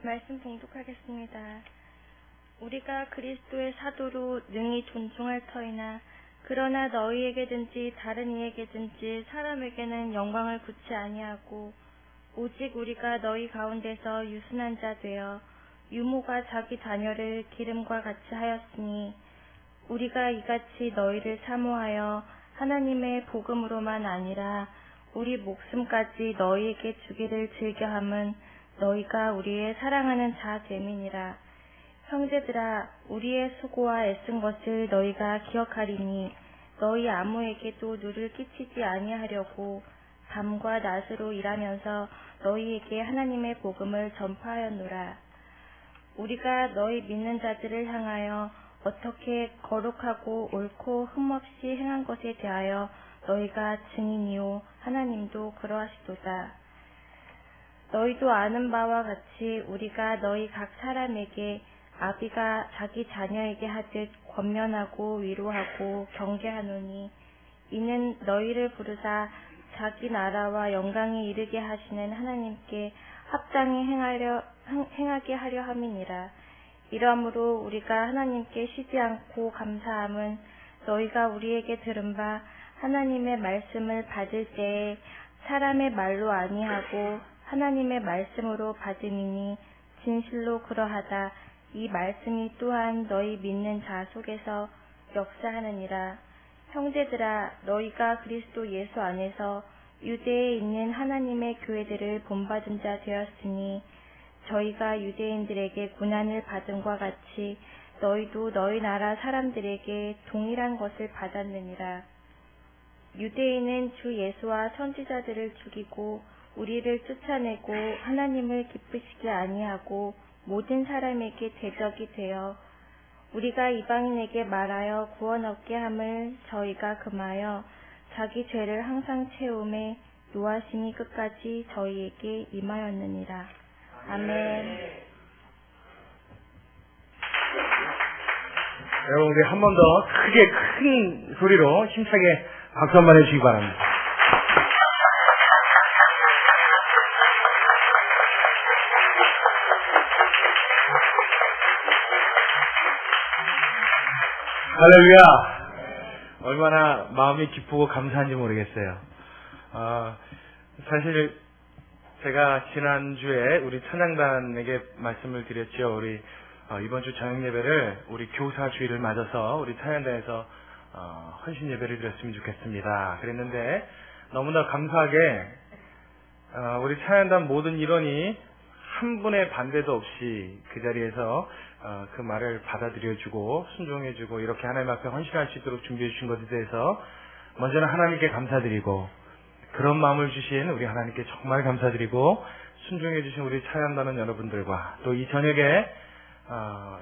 말씀 봉독하겠습니다. 우리가 그리스도의 사도로 능히 존중할 터이나 그러나 너희에게든지 다른 이에게든지 사람에게는 영광을 굳이 아니하고 오직 우리가 너희 가운데서 유순한 자 되어 유모가 자기 자녀를 기름과 같이 하였으니 우리가 이같이 너희를 사모하여 하나님의 복음으로만 아니라 우리 목숨까지 너희에게 주기를 즐겨함은 너희가 우리의 사랑하는 자 됨이니라. 형제들아, 우리의 수고와 애쓴 것을 너희가 기억하리니 너희 아무에게도 누를 끼치지 아니하려고 밤과 낮으로 일하면서 너희에게 하나님의 복음을 전파하였노라. 우리가 너희 믿는 자들을 향하여 어떻게 거룩하고 옳고 흠없이 행한 것에 대하여 너희가 증인이요 하나님도 그러하시도다. 너희도 아는 바와 같이 우리가 너희 각 사람에게 아비가 자기 자녀에게 하듯 권면하고 위로하고 경계하노니 이는 너희를 부르사 자기 나라와 영광에 이르게 하시는 하나님께 합당히 행하게 하려 함이니라. 이러므로 우리가 하나님께 쉬지 않고 감사함은 너희가 우리에게 들은 바 하나님의 말씀을 받을 때에 사람의 말로 아니하고 하나님의 말씀으로 받음이니 진실로 그러하다. 이 말씀이 또한 너희 믿는 자 속에서 역사하느니라. 형제들아, 너희가 그리스도 예수 안에서 유대에 있는 하나님의 교회들을 본받은 자 되었으니 저희가 유대인들에게 고난을 받음과 같이 너희도 너희 나라 사람들에게 동일한 것을 받았느니라. 유대인은 주 예수와 선지자들을 죽이고 우리를 쫓아내고 하나님을 기쁘시게 아니하고 모든 사람에게 대적이 되어 우리가 이방인에게 말하여 구원 얻게 함을 저희가 금하여 자기 죄를 항상 채움에 노하심이 끝까지 저희에게 임하였느니라. 아멘. 여러분, 우리 한 번 더 크게 큰 소리로 힘차게 박수 한번 해주시기 바랍니다. 할렐루야! 얼마나 마음이 기쁘고 감사한지 모르겠어요. 사실 제가 지난주에 우리 찬양단에게 말씀을 드렸죠. 우리 이번 주 저녁 예배를 우리 교사 주일을 맞아서 우리 찬양단에서 헌신 예배를 드렸으면 좋겠습니다. 그랬는데 너무나 감사하게 우리 찬양단 모든 일원이 한 분의 반대도 없이 그 자리에서 그 말을 받아들여주고 순종해주고 이렇게 하나님 앞에 헌신할 수 있도록 준비해 주신 것에 대해서 먼저는 하나님께 감사드리고 그런 마음을 주신 우리 하나님께 정말 감사드리고 순종해 주신 우리 찬양단원 여러분들과 또 이 저녁에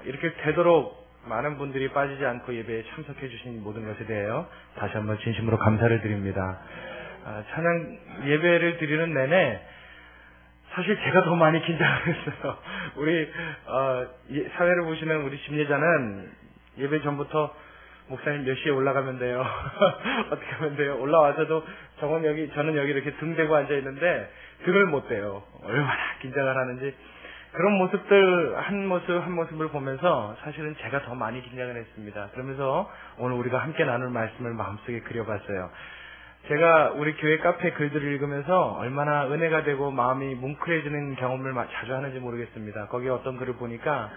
이렇게 되도록 많은 분들이 빠지지 않고 예배에 참석해 주신 모든 것에 대하여 다시 한번 진심으로 감사를 드립니다. 찬양 예배를 드리는 내내 사실 제가 더 많이 긴장을 했어요. 우리 사회를 보시는 우리 심리자는 예배 전부터 목사님 몇 시에 올라가면 돼요? 어떻게 하면 돼요? 올라와서도 저는 여기 이렇게 등 대고 앉아 있는데 등을 못 대요. 얼마나 긴장을 하는지 그런 모습들 한 모습을 보면서 사실은 제가 더 많이 긴장을 했습니다. 그러면서 오늘 우리가 함께 나눌 말씀을 마음속에 그려봤어요. 제가 우리 교회 카페 글들을 읽으면서 얼마나 은혜가 되고 마음이 뭉클해지는 경험을 자주 하는지 모르겠습니다. 거기에 어떤 글을 보니까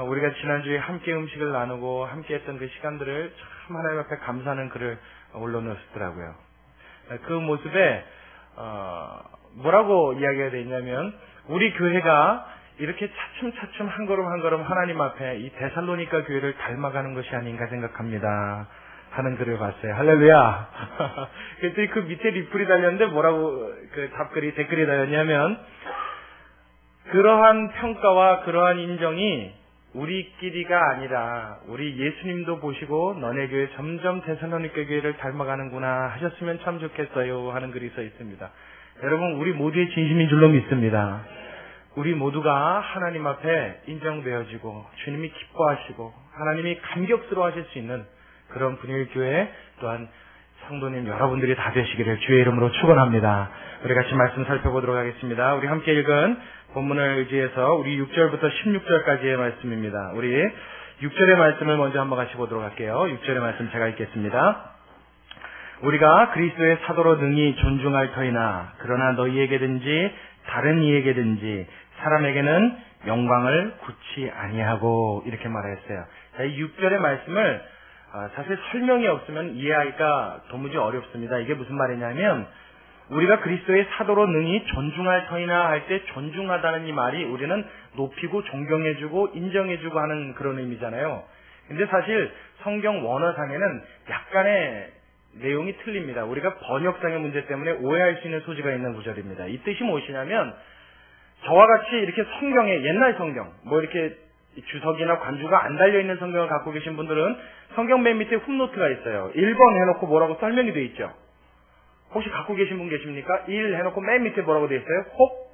우리가 지난주에 함께 음식을 나누고 함께 했던 그 시간들을 참 하나님 앞에 감사하는 글을 올려놓으셨더라고요. 그 모습에 뭐라고 이야기가 되어 있냐면 우리 교회가 이렇게 차츰차츰 한 걸음 한 걸음 하나님 앞에 이 데살로니가 교회를 닮아가는 것이 아닌가 생각합니다 하는 글을 봤어요. 할렐루야. 그랬더니 그 밑에 리플이 달렸는데 뭐라고 그 댓글이 달렸냐면 그러한 평가와 그러한 인정이 우리끼리가 아니라 우리 예수님도 보시고 너네 교회 점점 데살로니가 교회를 닮아가는구나 하셨으면 참 좋겠어요 하는 글이 써 있습니다. 여러분, 우리 모두의 진심인 줄로 믿습니다. 우리 모두가 하나님 앞에 인정되어지고 주님이 기뻐하시고 하나님이 감격스러워하실 수 있는 그런 분위기 교회 또한 성도님 여러분들이 다 되시기를 주의 이름으로 축원합니다. 우리 같이 말씀 살펴보도록 하겠습니다. 우리 함께 읽은 본문을 의지해서 우리 6절부터 16절까지의 말씀입니다. 우리 6절의 말씀을 먼저 한번 같이 보도록 할게요. 6절의 말씀 제가 읽겠습니다. 우리가 그리스도의 사도로 능히 존중할 터이나 그러나 너희에게든지 다른 이에게든지 사람에게는 영광을 굳이 아니하고 이렇게 말했어요. 자, 이 6절의 말씀을 사실 설명이 없으면 이해하기가 도무지 어렵습니다. 이게 무슨 말이냐면 우리가 그리스도의 사도로 능히 존중할 터이나 할 때 존중하다는 이 말이 우리는 높이고 존경해주고 인정해주고 하는 그런 의미잖아요. 근데 사실 성경 원어상에는 약간의 내용이 틀립니다. 우리가 번역상의 문제 때문에 오해할 수 있는 소지가 있는 구절입니다. 이 뜻이 무엇이냐면 저와 같이 이렇게 성경에 옛날 성경 뭐 이렇게 주석이나 관주가 안 달려있는 성경을 갖고 계신 분들은 성경 맨 밑에 훅노트가 있어요. 1번 해놓고 뭐라고 설명이 되어 있죠. 혹시 갖고 계신 분 계십니까? 1 해놓고 맨 밑에 뭐라고 되어 있어요? 혹?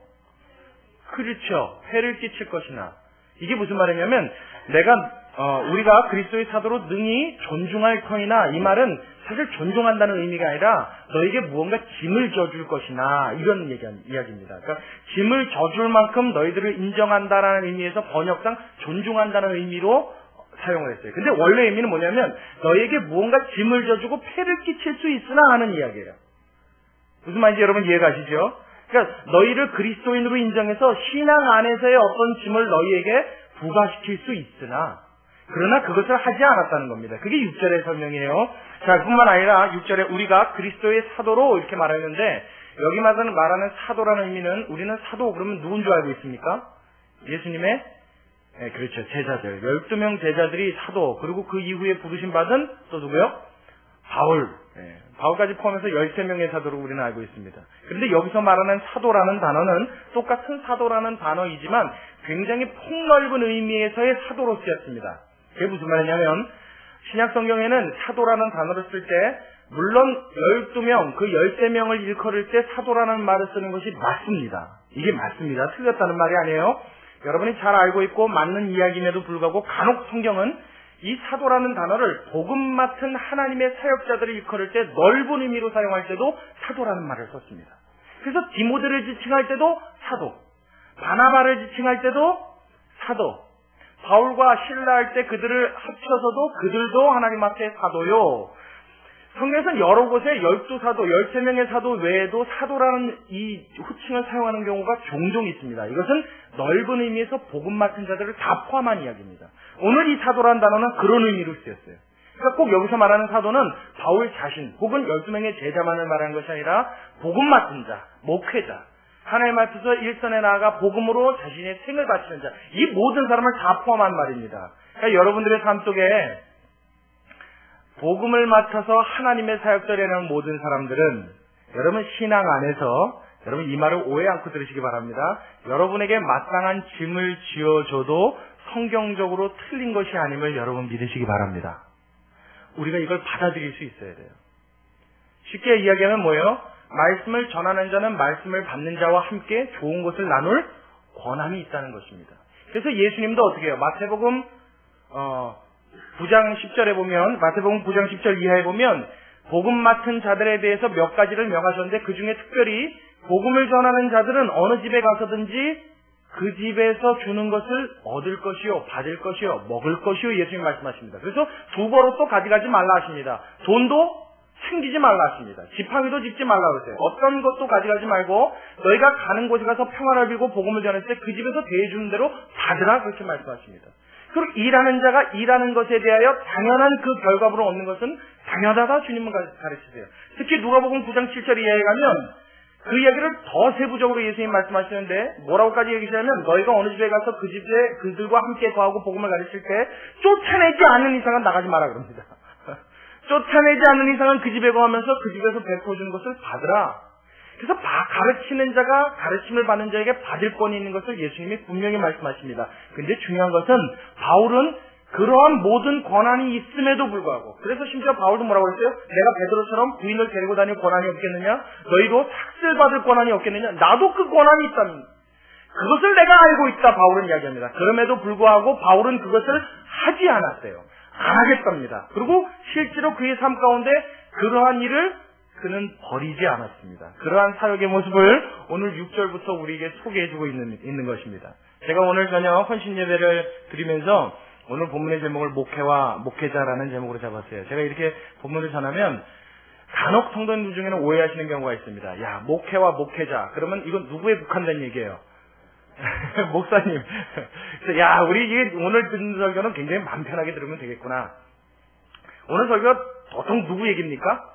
그렇죠. 해를 끼칠 것이나. 이게 무슨 말이냐면 우리가 그리스도의 사도로 능히 존중할 터이나 이 말은 사실 존중한다는 의미가 아니라 너에게 무언가 짐을 져줄 것이나 이런 이야기입니다. 그러니까 짐을 져줄 만큼 너희들을 인정한다라는 의미에서 번역상 존중한다는 의미로 사용을 했어요. 근데 원래 의미는 뭐냐면 너에게 무언가 짐을 져주고 폐를 끼칠 수 있으나 하는 이야기예요. 무슨 말인지 여러분 이해가시죠? 그러니까 너희를 그리스도인으로 인정해서 신앙 안에서의 어떤 짐을 너희에게 부과시킬 수 있으나 그러나 그것을 하지 않았다는 겁니다. 그게 6절의 설명이에요. 자, 뿐만 아니라 6절에 우리가 그리스도의 사도로 이렇게 말하는데 여기 말하는 사도라는 의미는 우리는 사도 그러면 누군 줄 알고 있습니까? 예수님의 그렇죠. 제자들. 12명 제자들이 사도 그리고 그 이후에 부르심 받은 또 누구요? 바울. 바울까지 포함해서 13명의 사도로 우리는 알고 있습니다. 그런데 여기서 말하는 사도라는 단어는 똑같은 사도라는 단어이지만 굉장히 폭넓은 의미에서의 사도로 쓰였습니다. 그게 무슨 말이냐면 신약 성경에는 사도라는 단어를 쓸 때 물론 12명, 그 13명을 일컬을 때 사도라는 말을 쓰는 것이 맞습니다. 이게 맞습니다. 틀렸다는 말이 아니에요. 여러분이 잘 알고 있고 맞는 이야기임에도 불구하고 간혹 성경은 이 사도라는 단어를 복음 맡은 하나님의 사역자들을 일컬을 때 넓은 의미로 사용할 때도 사도라는 말을 썼습니다. 그래서 디모데를 지칭할 때도 사도, 바나바를 지칭할 때도 사도, 바울과 신라 할 때 그들을 합쳐서도 그들도 하나님 앞에 사도요. 성경에서는 여러 곳에 12사도, 13명의 사도 외에도 사도라는 이 호칭을 사용하는 경우가 종종 있습니다. 이것은 넓은 의미에서 복음 맡은 자들을 다 포함한 이야기입니다. 오늘 이 사도라는 단어는 그런 의미로 쓰였어요. 그러니까 꼭 여기서 말하는 사도는 바울 자신 혹은 12명의 제자만을 말하는 것이 아니라 복음 맡은 자, 목회자, 하나님 앞에서 일선에 나아가 복음으로 자신의 생을 바치는 자, 이 모든 사람을 다 포함한 말입니다. 그러니까 여러분들의 삶 속에 복음을 맡아서 하나님의 사역자라는 모든 사람들은 여러분 신앙 안에서 여러분 이 말을 오해 않고 들으시기 바랍니다. 여러분에게 마땅한 짐을 지어줘도 성경적으로 틀린 것이 아님을 여러분 믿으시기 바랍니다. 우리가 이걸 받아들일 수 있어야 돼요. 쉽게 이야기하면 뭐예요? 말씀을 전하는 자는 말씀을 받는 자와 함께 좋은 것을 나눌 권한이 있다는 것입니다. 그래서 예수님도 어떻게 해요? 마태복음 9장 10절에 보면 마태복음 9장 10절 이하에 보면 복음 맡은 자들에 대해서 몇 가지를 명하셨는데 그 중에 특별히 복음을 전하는 자들은 어느 집에 가서든지 그 집에서 주는 것을 얻을 것이요, 받을 것이요, 먹을 것이요 예수님 말씀하십니다. 그래서 두 버릇도 가져가지 말라 하십니다. 돈도 챙기지 말라 하십니다. 지팡이도 짚지 말라 그러세요. 어떤 것도 가져가지 말고 너희가 가는 곳에 가서 평안을 빌고 복음을 전할 때 그 집에서 대해주는 대로 받으라 그렇게 말씀하십니다. 그리고 일하는 자가 일하는 것에 대하여 당연한 그 결과물을 얻는 것은 당연하다 주님은 가르치세요. 특히 누가복음 9장 7절 이하에 가면 그 이야기를 더 세부적으로 예수님 말씀하시는데 뭐라고까지 얘기하냐면 너희가 어느 집에 가서 그 집에 그들과 함께 거하고 복음을 가르칠 때 쫓아내지 않는 이상은 나가지 마라 그럽니다. 쫓아내지 않는 이상은 그 집에 거하면서 그 집에서 베풀어주는 것을 받으라. 그래서 가르치는 자가 가르침을 받는 자에게 받을 권이 있는 것을 예수님이 분명히 말씀하십니다. 근데 중요한 것은 바울은 그러한 모든 권한이 있음에도 불구하고 그래서 심지어 바울도 뭐라고 했어요? 내가 베드로처럼 부인을 데리고 다닐 권한이 없겠느냐? 너희도 삭슬받을 권한이 없겠느냐? 나도 그 권한이 있답니다. 그것을 내가 알고 있다 바울은 이야기합니다. 그럼에도 불구하고 바울은 그것을 하지 않았어요. 안 하겠답니다. 그리고 실제로 그의 삶 가운데 그러한 일을 그는 버리지 않았습니다. 그러한 사역의 모습을 오늘 6절부터 우리에게 소개해주고 있는 것입니다. 제가 오늘 저녁 헌신 예배를 드리면서 오늘 본문의 제목을 목회와 목회자라는 제목으로 잡았어요. 제가 이렇게 본문을 전하면 간혹 성도님들 중에는 오해하시는 경우가 있습니다. 야, 목회와 목회자. 그러면 이건 누구에 국한된 얘기예요? 목사님. 그래서 야, 우리 이게 오늘 듣는 설교는 굉장히 마음 편하게 들으면 되겠구나. 오늘 설교가 보통 누구 얘기입니까?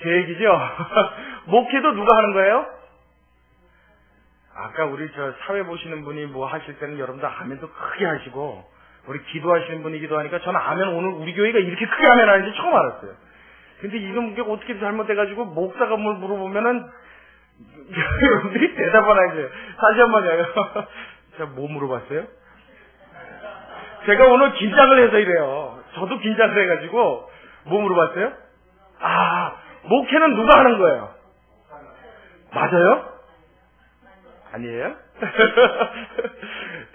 제 얘기죠? 목회도 누가 하는 거예요? 아까 우리 저 사회 보시는 분이 뭐 하실 때는 여러분들 아멘도 크게 하시고, 우리 기도하시는 분이 기도하니까 저는 아멘 오늘 우리 교회가 이렇게 크게 아멘 하는지 처음 알았어요. 근데 이건 어떻게 잘못돼가지고 목사가 뭘 물어보면은 여러분들이 대답을 하세요. 다시 한번요. 제가 뭐 물어봤어요? 제가 오늘 긴장을 해서 이래요. 저도 긴장을 해가지고 뭐 물어봤어요? 아, 목회는 누가 하는 거예요? 맞아요? 아니에요?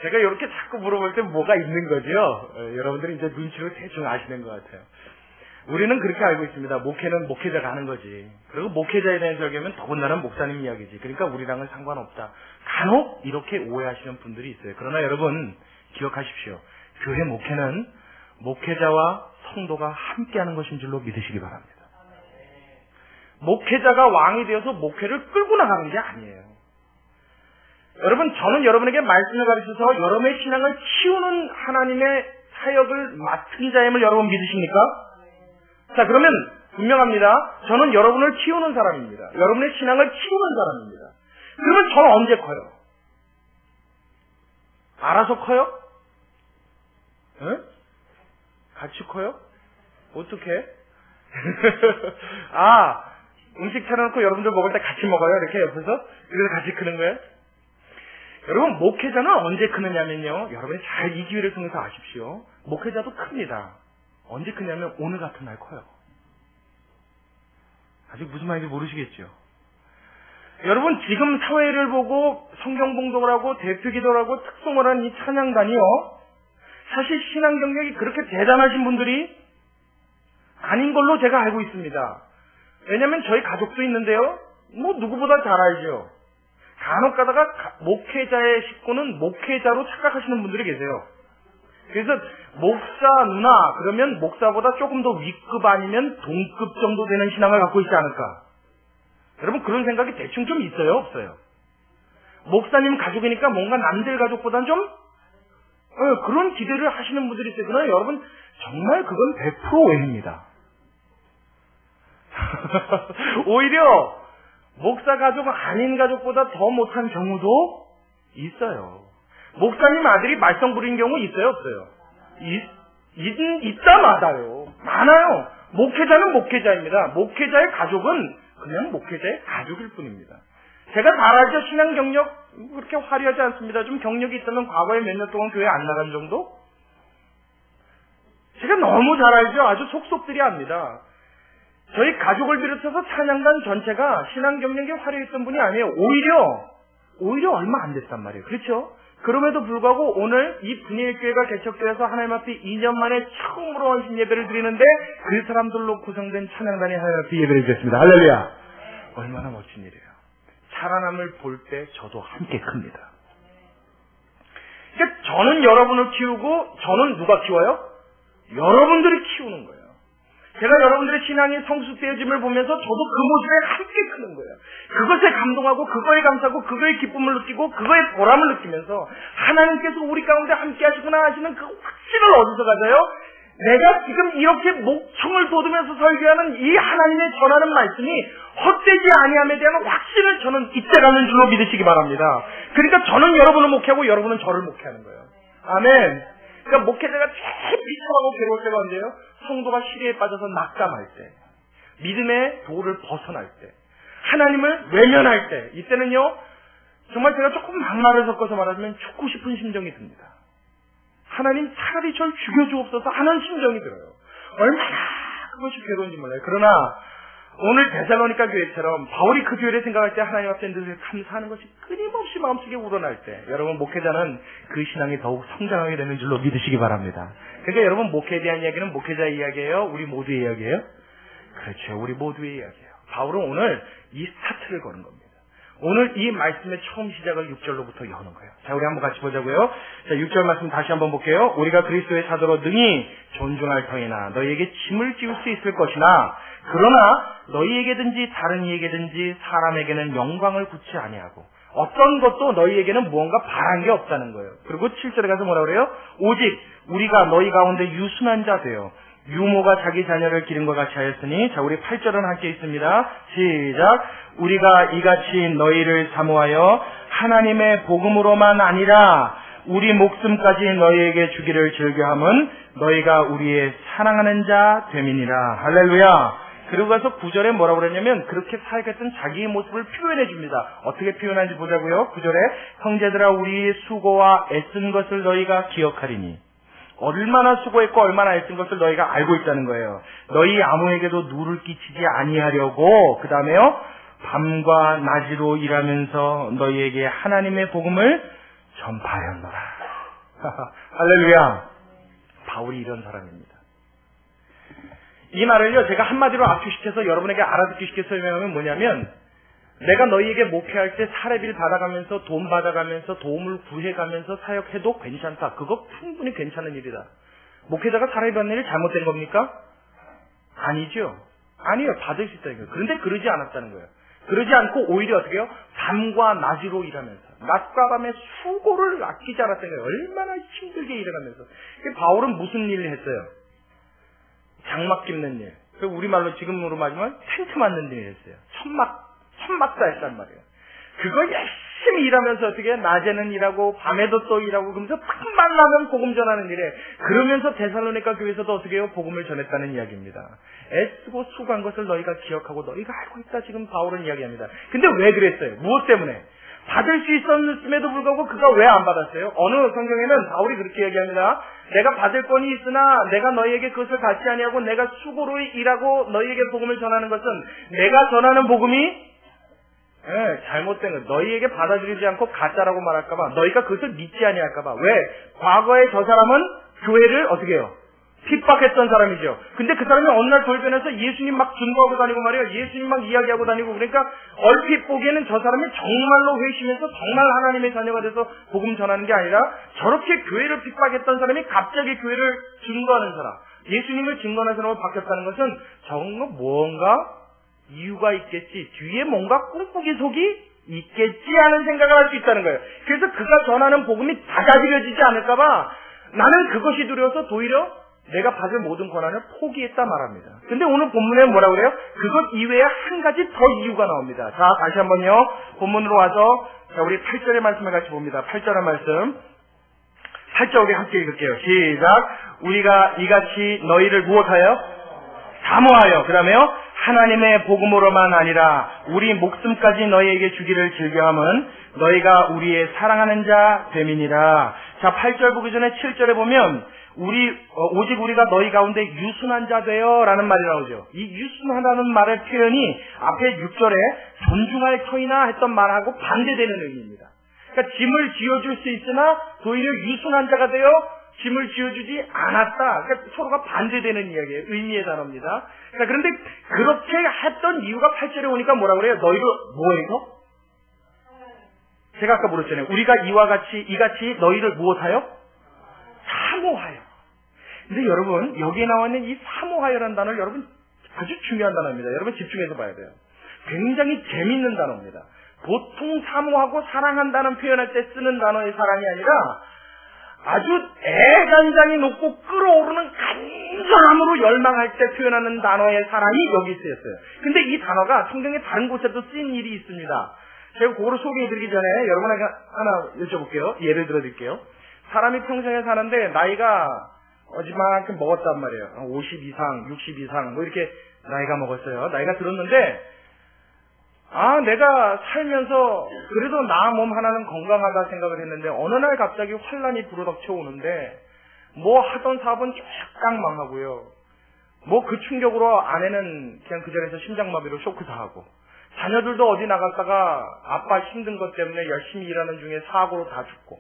제가 이렇게 자꾸 물어볼 때 뭐가 있는 거죠? 여러분들이 이제 눈치로 대충 아시는 것 같아요. 우리는 그렇게 알고 있습니다. 목회는 목회자가 하는 거지. 그리고 목회자에 대한 설교면 더군다나 목사님 이야기지. 그러니까 우리랑은 상관없다. 간혹 이렇게 오해하시는 분들이 있어요. 그러나 여러분 기억하십시오. 교회 목회는 목회자와 성도가 함께하는 것인 줄로 믿으시기 바랍니다. 목회자가 왕이 되어서 목회를 끌고 나가는 게 아니에요. 여러분, 저는 여러분에게 말씀을 가르쳐서 여러분의 신앙을 키우는 하나님의 사역을 맡은 자임을 여러분 믿으십니까? 자, 그러면 분명합니다. 저는 여러분을 키우는 사람입니다. 여러분의 신앙을 키우는 사람입니다. 그러면 저는 언제 커요? 알아서 커요? 응? 같이 커요? 어떻게? 아, 음식 차려놓고 여러분들 먹을 때 같이 먹어요? 이렇게 옆에서? 그래서 같이 크는 거예요? 여러분, 목회자는 언제 크느냐면요. 여러분이 잘 이 기회를 통해서 아십시오. 목회자도 큽니다. 언제 크냐면 오늘 같은 날 커요. 아직 무슨 말인지 모르시겠죠? 여러분, 지금 사회를 보고 성경 봉독을 하고 대표 기도를 하고 특송을 하는 이 찬양단이요. 사실 신앙 경력이 그렇게 대단하신 분들이 아닌 걸로 제가 알고 있습니다. 왜냐하면 저희 가족도 있는데요. 뭐 누구보다 잘 알죠. 간혹 가다가 목회자의 식구는 목회자로 착각하시는 분들이 계세요. 그래서 목사 누나 그러면 목사보다 조금 더 윗급 아니면 동급 정도 되는 신앙을 갖고 있지 않을까. 여러분 그런 생각이 대충 좀 있어요 없어요? 목사님 가족이니까 뭔가 남들 가족보다는 좀 그런 기대를 하시는 분들이 있어요. 그러나 여러분 정말 그건 100% 오해입니다. 오히려 목사 가족 아닌 가족보다 더 못한 경우도 있어요. 목사님 아들이 말썽 부리는 경우 있어요 없어요? 있다 마다요. 많아요. 목회자는 목회자입니다. 목회자의 가족은 그냥 목회자의 가족일 뿐입니다. 제가 잘 알죠. 신앙 경력 그렇게 화려하지 않습니다. 좀 경력이 있다면 과거에 몇 년 동안 교회 안 나간 정도? 제가 너무 잘 알죠. 아주 속속들이 압니다. 저희 가족을 비롯해서 찬양단 전체가 신앙 경력이 화려했던 분이 아니에요. 오히려 얼마 안 됐단 말이에요. 그렇죠? 그럼에도 불구하고 오늘 이 분일교회가 개척되어서 하나님 앞에 2년 만에 처음으로 헌신 예배를 드리는데 그 사람들로 구성된 찬양단이 하나님 앞에 예배를 드렸습니다. 할렐루야! 얼마나 멋진 일이에요. 살아남을 볼 때 저도 함께 큽니다. 그러니까 저는 여러분을 키우고 저는 누가 키워요? 여러분들이 키우는 거예요. 제가 여러분들의 신앙이 성숙되어짐을 보면서 저도 그 모습에 함께 크는 거예요. 그것에 감동하고 그거에 감사하고 그거에 기쁨을 느끼고 그거에 보람을 느끼면서 하나님께서 우리 가운데 함께 하시구나 하시는 그 확신을 어디서 가져요? 내가 지금 이렇게 목청을 돋으면서 설교하는 이 하나님의 전하는 말씀이 헛되지 아니함에 대한 확신을 저는 잇대가는 줄로 믿으시기 바랍니다. 그러니까 저는 여러분을 목회하고 여러분은 저를 목회하는 거예요. 아멘. 그러니까 목회자가 제일 비참하고 괴로울 때가 언제예요? 성도가 시리에 빠져서 낙담할 때, 믿음의 도를 벗어날 때, 하나님을 외면할 때, 이때는요 정말 제가 조금 막말을 섞어서 말하자면 죽고 싶은 심정이 듭니다. 하나님 차라리 절 죽여주옵소서 하는 심정이 들어요. 얼마나 그것이 괴로운지 몰라요. 그러나 오늘 데살로니가 교회처럼 바울이 그 교회를 생각할 때 하나님 앞에 늘 감사하는 것이 끊임없이 마음속에 우러날 때 여러분 목회자는 그 신앙이 더욱 성장하게 되는 줄로 믿으시기 바랍니다. 그러니까 여러분 목회에 대한 이야기는 목회자의 이야기예요? 우리 모두의 이야기예요? 그렇죠. 우리 모두의 이야기예요. 바울은 오늘 이 스타트를 거는 겁니다. 오늘 이 말씀의 처음 시작을 6절로부터 여는 거예요. 자, 우리 한번 같이 보자고요. 자, 6절 말씀 다시 한번 볼게요. 우리가 그리스도의 사도로 능히 존중할 터이나 너희에게 짐을 지울 수 있을 것이나 그러나 너희에게든지 다른 이에게든지 사람에게는 영광을 굳이 아니하고 어떤 것도 너희에게는 무언가 바란 게 없다는 거예요. 그리고 7절에 가서 뭐라 그래요? 오직 우리가 너희 가운데 유순한 자 되어 유모가 자기 자녀를 기른 것 같이 하였으니, 자, 우리 8절은 함께 있습니다. 시작. 우리가 이같이 너희를 사모하여 하나님의 복음으로만 아니라 우리 목숨까지 너희에게 주기를 즐겨함은 너희가 우리의 사랑하는 자 됨이니라. 할렐루야. 그리고 가서 9절에 뭐라고 그랬냐면 그렇게 살겠던 자기의 모습을 표현해 줍니다. 어떻게 표현하는지 보자고요. 9절에 형제들아 우리의 수고와 애쓴 것을 너희가 기억하리니, 얼마나 수고했고 얼마나 애쓴 것을 너희가 알고 있다는 거예요. 너희 아무에게도 누를 끼치지 아니하려고, 그 다음에요, 밤과 낮으로 일하면서 너희에게 하나님의 복음을 전파하였노라. 할렐루야. 바울이 이런 사람입니다. 이 말을요, 제가 한마디로 압축시켜서 여러분에게 알아듣기 쉽게 설명하면 뭐냐면, 내가 너희에게 목회할 때 사례비를 받아가면서 돈 받아가면서 도움을 구해가면서 사역해도 괜찮다. 그거 충분히 괜찮은 일이다. 목회자가 사례비 받는 일이 잘못된 겁니까? 아니죠. 아니요. 받을 수 있다는 거예요. 그런데 그러지 않았다는 거예요. 그러지 않고 오히려 어떻게 해요? 밤과 낮으로 일하면서 낮과 밤의 수고를 아끼지 않았다는 거예요. 얼마나 힘들게 일해가면서. 바울은 무슨 일을 했어요? 장막 깁는 일. 우리말로 지금으로 말하면 텐트 맞는 일을 했어요. 천막다 했단 말이에요. 그거 열심히 일하면서 어떻게 낮에는 일하고 밤에도 또 일하고 그러면서 틈만 나면 복음 전하는 일에, 그러면서 데살로니가 교회에서도 어떻게 해요? 복음을 전했다는 이야기입니다. 애쓰고 수고한 것을 너희가 기억하고 너희가 알고 있다, 지금 바울은 이야기합니다. 근데 왜 그랬어요? 무엇 때문에? 받을 수 있었음에도 불구하고 그가 왜 안 받았어요? 어느 성경에는 바울이 그렇게 얘기합니다. 내가 받을 권이 있으나 내가 너희에게 그것을 받지 아니하고 내가 수고로 일하고 너희에게 복음을 전하는 것은 내가 전하는 복음이 잘못된 거, 너희에게 받아들이지 않고 가짜라고 말할까봐, 너희가 그것을 믿지 아니할까봐. 왜? 과거에 저 사람은 교회를 어떻게 해요? 핍박했던 사람이죠. 근데 그 사람이 어느 날 돌변해서 예수님 막 증거하고 다니고 말이에요. 예수님 막 이야기하고 다니고, 그러니까 얼핏 보기에는 저 사람이 정말로 회심해서 정말 하나님의 자녀가 돼서 복음 전하는 게 아니라 저렇게 교회를 핍박했던 사람이 갑자기 교회를 증거하는 사람, 예수님을 증거하는 사람으로 바뀌었다는 것은 정말 무언가 이유가 있겠지, 뒤에 뭔가 꿈꾸기 속이 있겠지 하는 생각을 할 수 있다는 거예요. 그래서 그가 전하는 복음이 받아들여지지 않을까봐 나는 그것이 두려워서 도리어 내가 받을 모든 권한을 포기했다 말합니다. 근데 오늘 본문에 뭐라고 그래요? 그것 이외에 한 가지 더 이유가 나옵니다. 자, 다시 한번요. 본문으로 와서, 자, 우리 8절의 말씀을 같이 봅니다. 8절의 말씀. 8절 우리 함께 읽을게요. 시작. 우리가 이같이 너희를 무엇하여? 사모하여. 그 다음에요. 하나님의 복음으로만 아니라 우리 목숨까지 너희에게 주기를 즐겨함은 너희가 우리의 사랑하는 자 됨이니라. 자, 8절 보기 전에 7절에 보면 오직 우리가 너희 가운데 유순한 자 되어 라는 말이 나오죠. 이 유순하다는 말의 표현이 앞에 6절에 존중할 터이나 했던 말하고 반대되는 의미입니다. 그러니까 짐을 지어줄 수 있으나 도리어 유순한 자가 되어 짐을 지어주지 않았다. 그러니까 서로가 반대되는 이야기예요. 의미의 단어입니다. 자, 그런데 그렇게 했던 이유가 8절에 오니까 뭐라고 그래요? 너희를 뭐해서? 제가 아까 물었잖아요. 우리가 이같이 너희를 무엇하여? 사모하여. 근데 여러분, 여기에 나와 있는 이 사모하여라는 단어를 여러분 아주 중요한 단어입니다. 여러분 집중해서 봐야 돼요. 굉장히 재밌는 단어입니다. 보통 사모하고 사랑한다는 표현할 때 쓰는 단어의 사랑이 아니라 아주 애간장이 높고 끓어오르는 간절함으로 열망할 때 표현하는 단어의 사랑이 여기 쓰였어요. 근데 이 단어가 성경의 다른 곳에도 쓰인 일이 있습니다. 제가 그거를 소개해드리기 전에 여러분에게 하나 여쭤볼게요. 예를 들어드릴게요. 사람이 평생에 사는데 나이가 어지만큼 먹었단 말이에요. 50 이상, 60 이상 뭐 이렇게 나이가 먹었어요. 나이가 들었는데 내가 살면서 그래도 나 몸 하나는 건강하다 생각을 했는데 어느 날 갑자기 환란이 불어닥쳐 오는데 뭐 하던 사업은 쫙 망하고요. 뭐 그 충격으로 아내는 그냥 그 자리에서 심장마비로 쇼크 당하고, 자녀들도 어디 나갔다가 아빠 힘든 것 때문에 열심히 일하는 중에 사고로 다 죽고,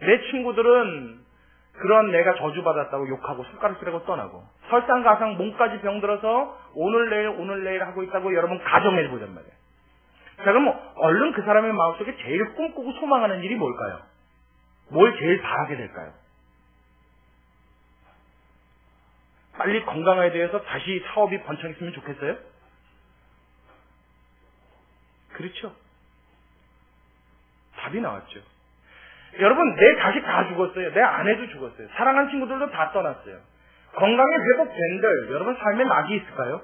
내 친구들은 그런 내가 저주받았다고 욕하고 손가락 쓰라고 떠나고 설상가상 몸까지 병들어서 오늘 내일 하고 있다고 여러분 가정해보잔 말이에요. 자, 그럼 얼른 그 사람의 마음속에 제일 꿈꾸고 소망하는 일이 뭘까요? 뭘 제일 바라게 될까요? 빨리 건강에 대해서 다시 사업이 번창했으면 좋겠어요? 그렇죠. 답이 나왔죠. 여러분, 내 자식 다 죽었어요. 내 아내도 죽었어요. 사랑하는 친구들도 다 떠났어요. 건강이 회복된들 여러분 삶에 낙이 있을까요?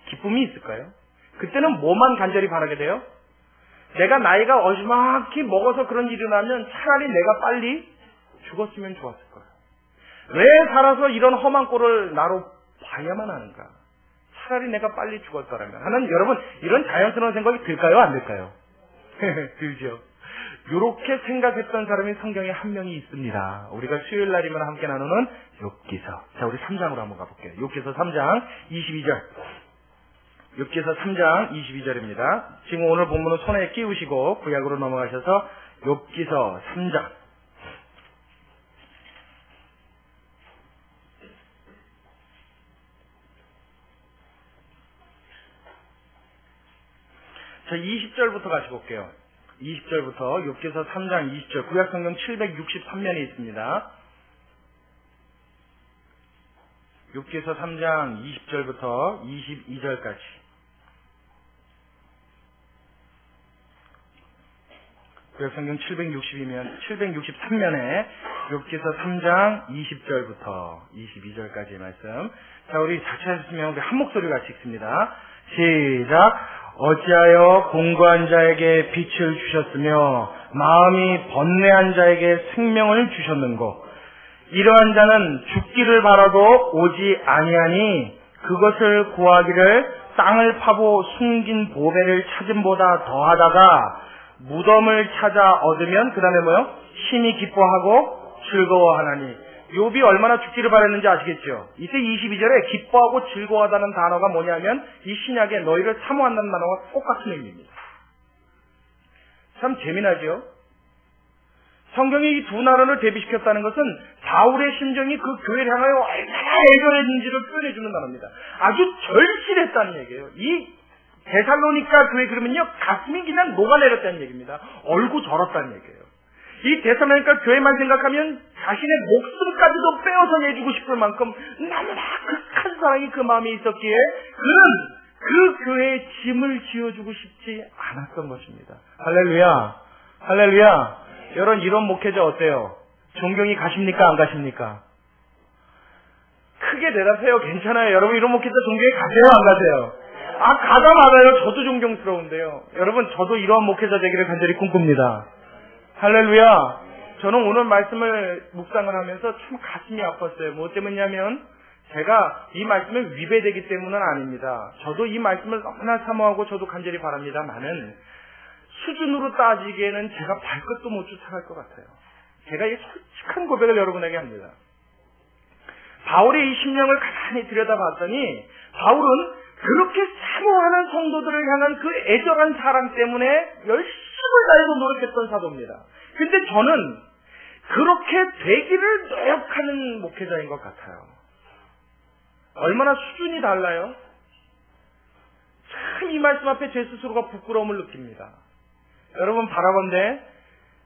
기쁨이 있을까요? 그때는 뭐만 간절히 바라게 돼요? 내가 나이가 어지막히 먹어서 그런 일이 나면 차라리 내가 빨리 죽었으면 좋았을 거예요. 왜 살아서 이런 험한 꼴을 나로 봐야만 하는가? 차라리 내가 빨리 죽었더라면 하는 여러분 이런 자연스러운 생각이 들까요? 안 들까요? 들죠. 이렇게 생각했던 사람이 성경에 한 명이 있습니다. 우리가 수요일 날이면 함께 나누는 욥기서. 자, 우리 3장으로 한번 가볼게요. 욥기서 3장 22절. 욥기서 3장 22절입니다. 지금 오늘 본문은 손에 끼우시고 구약으로 넘어가셔서 욥기서 3장. 자, 20절부터 같이 볼게요. 20절부터 욥기서 3장 20절 구약성경 763면에 있습니다. 욥기서 3장 20절부터 22절까지 구약성경 763면에 욥기서 3장 20절부터 22절까지의 말씀. 자, 우리 자체하셨으면 우리 한 목소리 같이 읽습니다. 시작. 어찌하여 공고한 자에게 빛을 주셨으며 마음이 번뇌한 자에게 생명을 주셨는고 이러한 자는 죽기를 바라도 오지 아니하니 그것을 구하기를 땅을 파고 숨긴 보배를 찾음보다 더하다가 무덤을 찾아 얻으면 그 다음에 뭐요? 심히 기뻐하고 즐거워하나니. 욥이 얼마나 죽기를 바랐는지 아시겠죠? 이때 22절에 기뻐하고 즐거워하다는 단어가 뭐냐면 이 신약에 너희를 사모한다는 단어가 똑같은 의미입니다. 참 재미나죠? 성경이 이 두 나라를 대비시켰다는 것은 바울의 심정이 그 교회를 향하여 얼마나 애절했는지를 표현해주는 단어입니다. 아주 절실했다는 얘기예요. 이 데살로니가 교회 그러면요 가슴이 그냥 녹아내렸다는 얘기입니다. 얼고 절었다는 얘기예요. 이 데살로니가 교회만 생각하면 자신의 목숨까지도 빼어서 내주고 싶을 만큼 너무나 극한 사랑이 그 마음에 있었기에 그는 그 교회에 짐을 지어주고 싶지 않았던 것입니다. 할렐루야, 할렐루야. 여러분 이런 목회자 어때요? 존경이 가십니까 안 가십니까? 크게 대답해요. 괜찮아요. 여러분 이런 목회자 존경이 가세요 안 가세요? 아, 가다 말아요. 저도 존경스러운데요. 여러분 저도 이러한 목회자 되기를 간절히 꿈꿉니다. 할렐루야. 저는 오늘 말씀을 묵상을 하면서 참 가슴이 아팠어요. 뭐 때문이냐면 제가 이 말씀에 위배되기 때문은 아닙니다. 저도 이 말씀을 너무나 사모하고 저도 간절히 바랍니다만은 수준으로 따지기에는 제가 발끝도 못 쫓아갈 것 같아요. 제가 이 솔직한 고백을 여러분에게 합니다. 바울의 이 심령을 가만히 들여다봤더니 바울은 그렇게 사모하는 성도들을 향한 그 애절한 사랑 때문에 열심을 다해서 노력했던 사도입니다. 근데 저는 그렇게 되기를 노력하는 목회자인 것 같아요. 얼마나 수준이 달라요? 참 이 말씀 앞에 제 스스로가 부끄러움을 느낍니다. 여러분 바라건대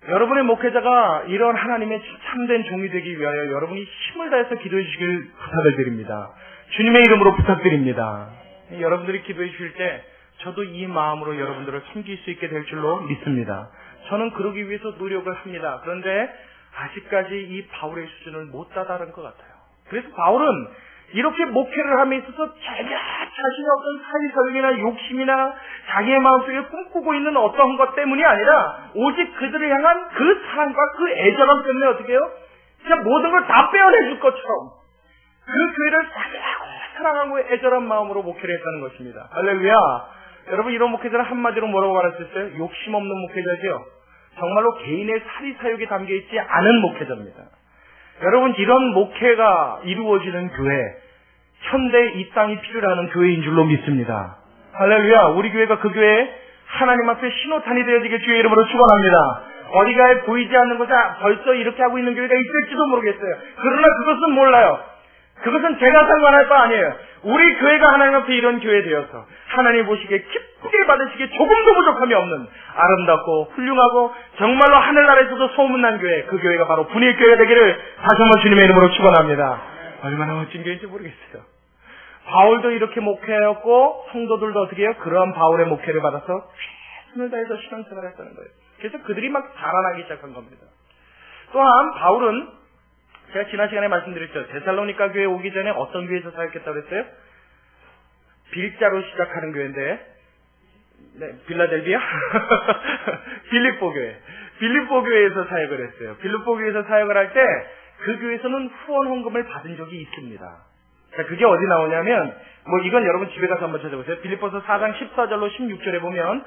여러분의 목회자가 이런 하나님의 참된 종이 되기 위하여 여러분이 힘을 다해서 기도해 주시길 부탁을 드립니다. 주님의 이름으로 부탁드립니다. 여러분들이 기도해 주실 때 저도 이 마음으로 여러분들을 섬길 수 있게 될 줄로 믿습니다. 저는 그러기 위해서 노력을 합니다. 그런데 아직까지 이 바울의 수준을 못 다다른 것 같아요. 그래서 바울은 이렇게 목회를 함에 있어서 자신의 어떤 사리사욕이나 욕심이나 자기의 마음속에 꿈꾸고 있는 어떤 것 때문이 아니라 오직 그들을 향한 그 사랑과 그 애절함 때문에 어떻게 해요? 진짜 모든 걸 다 빼어내줄 것처럼 그 교회를 사랑하고 애절한 마음으로 목회를 했다는 것입니다. 할렐루야. 여러분 이런 목회자는 한마디로 뭐라고 말할 수 있어요? 욕심 없는 목회자죠. 정말로 개인의 사리사욕이 담겨있지 않은 목회자입니다. 여러분 이런 목회가 이루어지는 교회, 현대 이 땅이 필요로 하는 교회인 줄로 믿습니다. 할렐루야. 우리 교회가 그 교회에 하나님 앞에 신호탄이 되어지길 주의 이름으로 축원합니다. 어디가에 보이지 않는 곳에 벌써 이렇게 하고 있는 교회가 있을지도 모르겠어요. 그러나 그것은 몰라요. 그것은 제가 상관할 바 아니에요. 우리 교회가 하나님 앞에 이런 교회 되어서 하나님 보시기에 기쁘게 받으시기에 조금도 부족함이 없는 아름답고 훌륭하고 정말로 하늘나라에서도 소문난 교회, 그 교회가 바로 분일교회가 되기를 다시 한번 주님의 이름으로 축원합니다. 얼마나 멋진 교회인지 모르겠어요. 바울도 이렇게 목회였고 성도들도 어떻게 해요? 그러한 바울의 목회를 받아서 최선을 다해서 신앙생활을 했다는 거예요. 그래서 그들이 막 자라나기 시작한 겁니다. 또한 바울은 제가 지난 시간에 말씀드렸죠. 데살로니가 교회 오기 전에 어떤 교회에서 사역했다고 그랬어요? 빌자로 시작하는 교회인데, 네, 빌라델비아? 빌립보 교회. 빌립보 교회에서 사역을 했어요. 빌립보 교회에서 사역을 할 때 그 교회에서는 후원 헌금을 받은 적이 있습니다. 자, 그게 어디 나오냐면, 이건 여러분 집에 가서 한번 찾아보세요. 빌립보서 4장 14절로 16절에 보면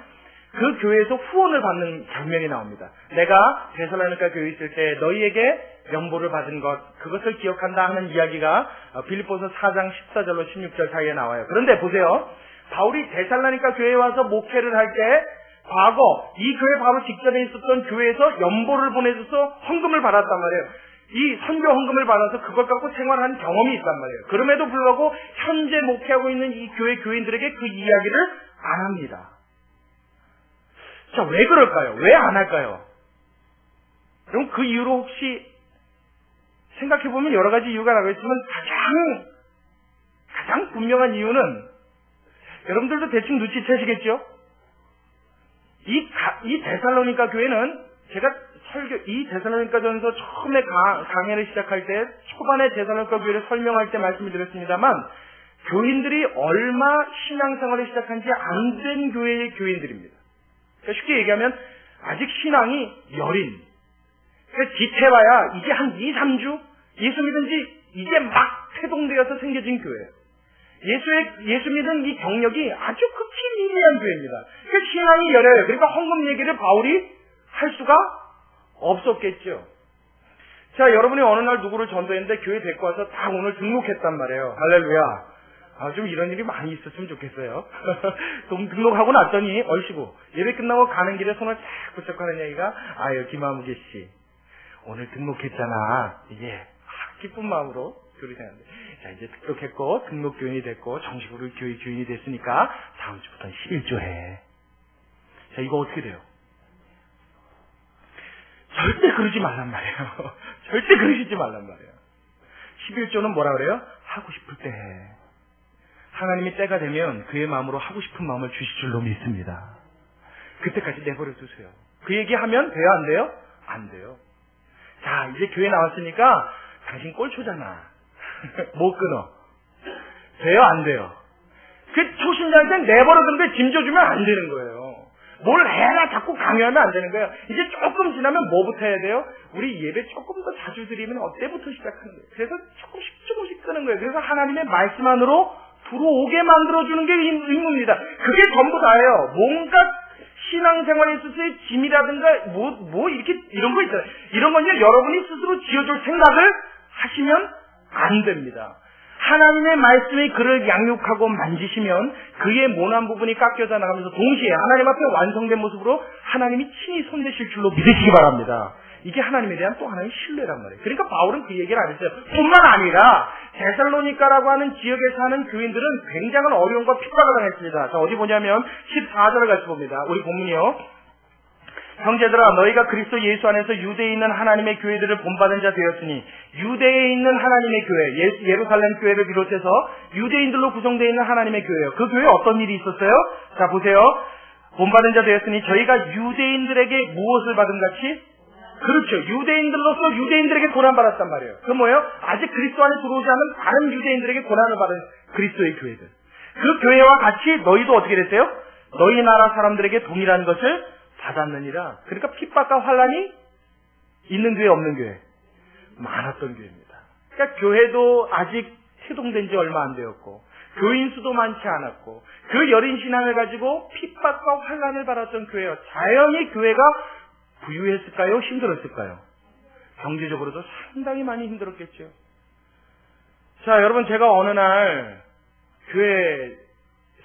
그 교회에서 후원을 받는 장면이 나옵니다. 내가 데살로니가 교회에 있을 때 너희에게 연보를 받은 것, 그것을 기억한다 하는 이야기가 빌립보서 4장 14절로 16절 사이에 나와요. 그런데 보세요. 바울이 데살로니가 교회에 와서 목회를 할 때 과거 이 교회 바로 직전에 있었던 교회에서 연보를 보내줘서 헌금을 받았단 말이에요. 이 선교 헌금을 받아서 그것 갖고 생활한 경험이 있단 말이에요. 그럼에도 불구하고 현재 목회하고 있는 이 교회 교인들에게 그 이야기를 안 합니다. 자, 왜 그럴까요? 왜 안 할까요? 그럼 그 이유로 혹시 생각해보면 여러 가지 이유가 나오겠지만 가장 분명한 이유는 여러분들도 대충 눈치채시겠죠? 이 데살로니가 교회는 제가 이 데살로니가 전서 처음에 강해를 시작할 때 초반에 데살로니가 교회를 설명할 때 말씀을 드렸습니다만 교인들이 얼마 신앙생활을 시작한지 안 된 교회의 교인들입니다. 그러니까 쉽게 얘기하면 아직 신앙이 여린. 그러니까 지태봐야 이제 한 2, 3주 예수 믿은 지 이제 막 태동되어서 생겨진 교회예요. 예수 믿은 이 경력이 아주 극히 미미한 교회입니다. 그러니까 신앙이 여려요. 그러니까 헌금 얘기를 바울이 할 수가 없었겠죠. 자, 여러분이 어느 날 누구를 전도했는데 교회 데리고 와서 다 오늘 등록했단 말이에요. 할렐루야. 좀 이런 일이 많이 있었으면 좋겠어요. 등록하고 났더니 얼씨구 예배 끝나고 가는 길에 손을 쫙 붙잡고 하는 얘기가 김아무개 씨 오늘 등록했잖아. 이게 기쁜 마음으로 교리 생활인데 자, 이제 등록했고 등록 교인이 됐고 정식으로 교회 교인이 됐으니까 다음 주부터는 11조 해. 자, 이거 어떻게 돼요? 절대 그러지 말란 말이에요. 절대 그러시지 말란 말이에요. 11조는 뭐라 그래요? 하고 싶을 때 해. 하나님이 때가 되면 그의 마음으로 하고 싶은 마음을 주실 줄로 믿습니다. 그때까지 내버려 두세요. 그 얘기하면 돼요? 안 돼요? 안 돼요. 자, 이제 교회 나왔으니까 당신 꼴초잖아. 못 끊어. 돼요? 안 돼요? 그 초신자한테 내버려 둔 게 짐 져주면 안 되는 거예요. 뭘 해라 자꾸 강요하면 안 되는 거예요. 이제 조금 지나면 뭐부터 해야 돼요? 우리 예배 조금 더 자주 드리면 어때부터 시작하는 거예요. 그래서 조금씩 끄는 거예요. 그래서 하나님의 말씀 안으로 들어오게 만들어주는 게 임무입니다. 그게 전부 다예요. 뭔가 신앙생활에 있어서의 짐이라든가 이런 거 있잖아요. 이런 건요 여러분이 스스로 지어줄 생각을 하시면 안 됩니다. 하나님의 말씀이 그를 양육하고 만지시면 그의 모난 부분이 깎여져 나가면서 동시에 하나님 앞에 완성된 모습으로 하나님이 친히 손대실 줄로 믿으시기 바랍니다. 이게 하나님에 대한 또 하나의 신뢰란 말이에요. 그러니까 바울은 그 얘기를 안 했어요. 뿐만 아니라 데살로니가라고 하는 지역에 사는 교인들은 굉장한 어려움과 핍박을 당했습니다. 자, 어디 보냐면 14절을 같이 봅니다. 우리 본문이요. 형제들아 너희가 그리스도 예수 안에서 유대에 있는 하나님의 교회들을 본받은 자 되었으니 유대에 있는 하나님의 교회 예루살렘 교회를 비롯해서 유대인들로 구성되어 있는 하나님의 교회예요. 그 교회에 어떤 일이 있었어요? 자 보세요. 본받은 자 되었으니 저희가 유대인들에게 무엇을 받은 같이? 그렇죠. 유대인들로서 유대인들에게 고난받았단 말이에요. 그 뭐예요? 아직 그리스도 안에 들어오지 않은 다른 유대인들에게 고난을 받은 그리스도의 교회들. 그 교회와 같이 너희도 어떻게 됐어요? 너희 나라 사람들에게 동일한 것을 받았느니라. 그러니까 핍박과 환란이 있는 교회 없는 교회 많았던 교회입니다. 그러니까 교회도 아직 태동된 지 얼마 안 되었고 교인 수도 많지 않았고 그 여린 신앙을 가지고 핍박과 환란을 받았던 교회요. 자연히 교회가 부유했을까요? 힘들었을까요? 경제적으로도 상당히 많이 힘들었겠죠. 자, 여러분 제가 어느 날 교회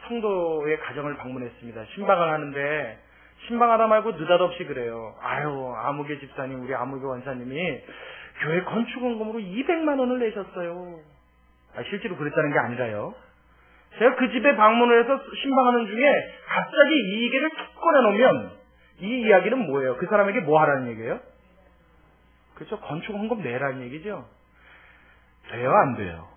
성도의 가정을 방문했습니다. 신방을 하는데 신방하다 말고 느닷없이 그래요. 아유, 아무개 집사님, 우리 아무개 원사님이 교회 건축원금으로 200만 원을 내셨어요. 실제로 그랬다는 게 아니라요. 제가 그 집에 방문을 해서 신방하는 중에 갑자기 이 얘기를 툭 꺼내놓으면 이 이야기는 뭐예요? 그 사람에게 뭐 하라는 얘기예요? 그렇죠? 건축원금 내라는 얘기죠. 돼요, 안 돼요?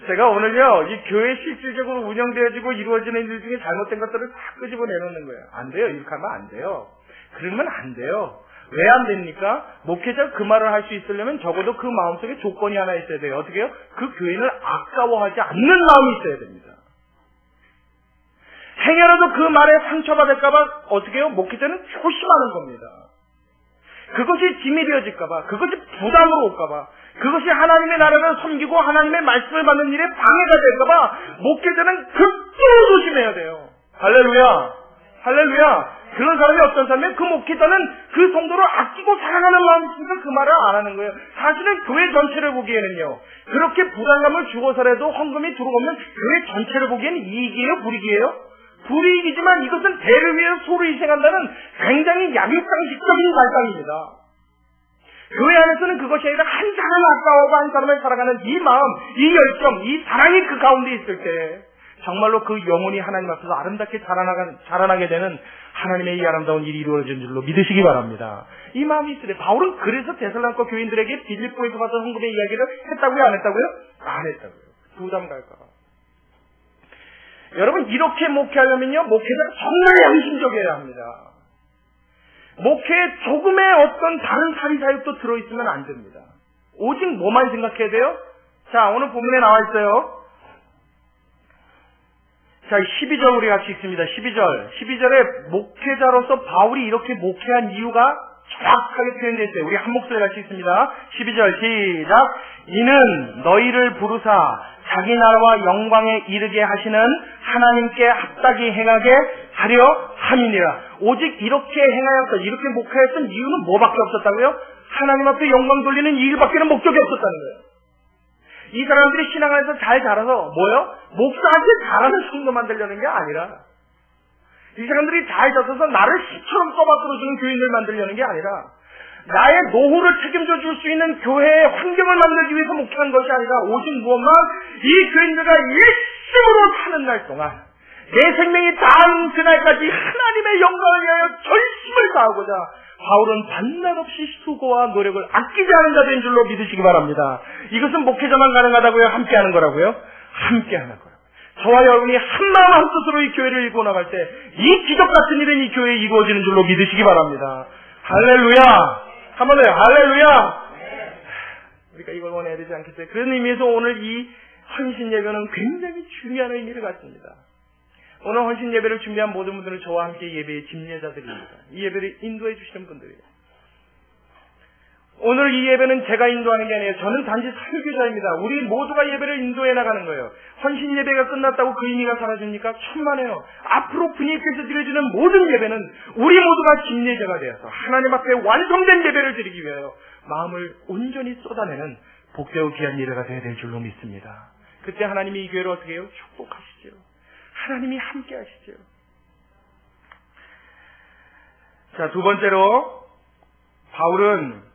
제가 오늘요, 이 교회 실질적으로 운영되어지고 이루어지는 일 중에 잘못된 것들을 다 끄집어 내놓는 거예요. 안 돼요. 이렇게 하면 안 돼요. 그러면 안 돼요. 왜 안 됩니까? 목회자가 그 말을 할 수 있으려면 적어도 그 마음속에 조건이 하나 있어야 돼요. 어떻게 해요? 그 교인을 아까워하지 않는 마음이 있어야 됩니다. 행여라도 그 말에 상처받을까봐 어떻게 해요? 목회자는 조심하는 겁니다. 그것이 짐이 되어질까봐, 그것이 부담으로 올까봐, 그것이 하나님의 나라를 섬기고 하나님의 말씀을 받는 일에 방해가 될까봐 목회자는 극도로 조심해야 돼요. 할렐루야! 할렐루야! 그런 사람이 어떤 사람이면 그 목회자는 그 성도를 아끼고 사랑하는 마음이 있으니까 그 말을 안 하는 거예요. 사실은 교회 전체를 보기에는요, 그렇게 부담감을 주고서라도 헌금이 들어오면 교회 전체를 보기에는 이익이에요? 불이익이에요? 불이익이지만 이것은 대를 위해서 소를 희생한다는 굉장히 양육상식적인 발상입니다. 교회 안에서는 그것이 아니라 한 사람을 아까워하고 한 사람을 사랑하는 이 마음, 이 열정, 이 사랑이 그 가운데 있을 때 정말로 그 영혼이 하나님 앞에서 아름답게 자라나게 되는 하나님의 이 아름다운 일이 이루어진 줄로 믿으시기 바랍니다. 이 마음이 있으래. 바울은 그래서 데살로니가 교인들에게 빌립보에서 받은 헌금의 이야기를 했다고요? 안 했다고요? 안 했다고요. 부담 갈까봐. 여러분, 이렇게 목회하려면요, 목회자가 정말 양심적이어야 합니다. 목회에 조금의 어떤 다른 사리사욕도 들어있으면 안 됩니다. 오직 뭐만 생각해야 돼요? 자, 오늘 본문에 나와 있어요. 자, 12절 우리 같이 읽습니다. 12절에 목회자로서 바울이 이렇게 목회한 이유가 정확하게 표현되어 있어요. 우리 한 목소리 같이 읽습니다. 12절 시작. 이는 너희를 부르사 자기 나라와 영광에 이르게 하시는 하나님께 합당히 행하게 하려 함이니라. 오직 이렇게 행하였어. 이렇게 목회했던 이유는 뭐밖에 없었다고요? 하나님 앞에 영광 돌리는 이 일밖에는 목적이 없었다는 거예요. 이 사람들이 신앙 안에서 잘 자라서 뭐요? 목사한테 잘하는 성도 만들려는 게 아니라, 이 사람들이 잘 자라서 나를 시처럼 써받들어주는 교인을 만들려는 게 아니라, 나의 노후를 책임져 줄 수 있는 교회의 환경을 만들기 위해서 목회한 것이 아니라, 오직 무엇만 이 교인들과 일심으로 사는 날 동안 내 생명이 닿은 그날까지 하나님의 영광을 위하여 절심을 다하고자 바울은 반날 없이 수고와 노력을 아끼지 않은 자 된 줄로 믿으시기 바랍니다. 이것은 목회자만 가능하다고요? 함께하는 거라고요? 함께하는 거라고요. 저와 여러분이 한마음 한뜻으로 이 교회를 이끌고 나갈 때 이 기적 같은 일은 이 교회에 이루어지는 줄로 믿으시기 바랍니다. 할렐루야! 한번 더요. 할렐루야! 우리가 이걸 원해야 되지 않겠어요? 그런 의미에서 오늘 이 헌신 예배는 굉장히 중요한 의미를 갖습니다. 오늘 헌신 예배를 준비한 모든 분들은 저와 함께 예배의 집례자들입니다. 이 예배를 인도해 주시는 분들이에요. 오늘 이 예배는 제가 인도하는 게 아니에요. 저는 단지 설교자입니다. 우리 모두가 예배를 인도해 나가는 거예요. 헌신 예배가 끝났다고 그 의미가 사라집니까? 천만에요. 앞으로 분위기에서 드려지는 모든 예배는 우리 모두가 집례자가 되어서 하나님 앞에 완성된 예배를 드리기 위하여 마음을 온전히 쏟아내는 복되고 귀한 예배가 되어야 될 줄로 믿습니다. 그때 하나님이 이 교회를 어떻게 해요? 축복하시죠. 하나님이 함께 하시죠. 자, 두 번째로 바울은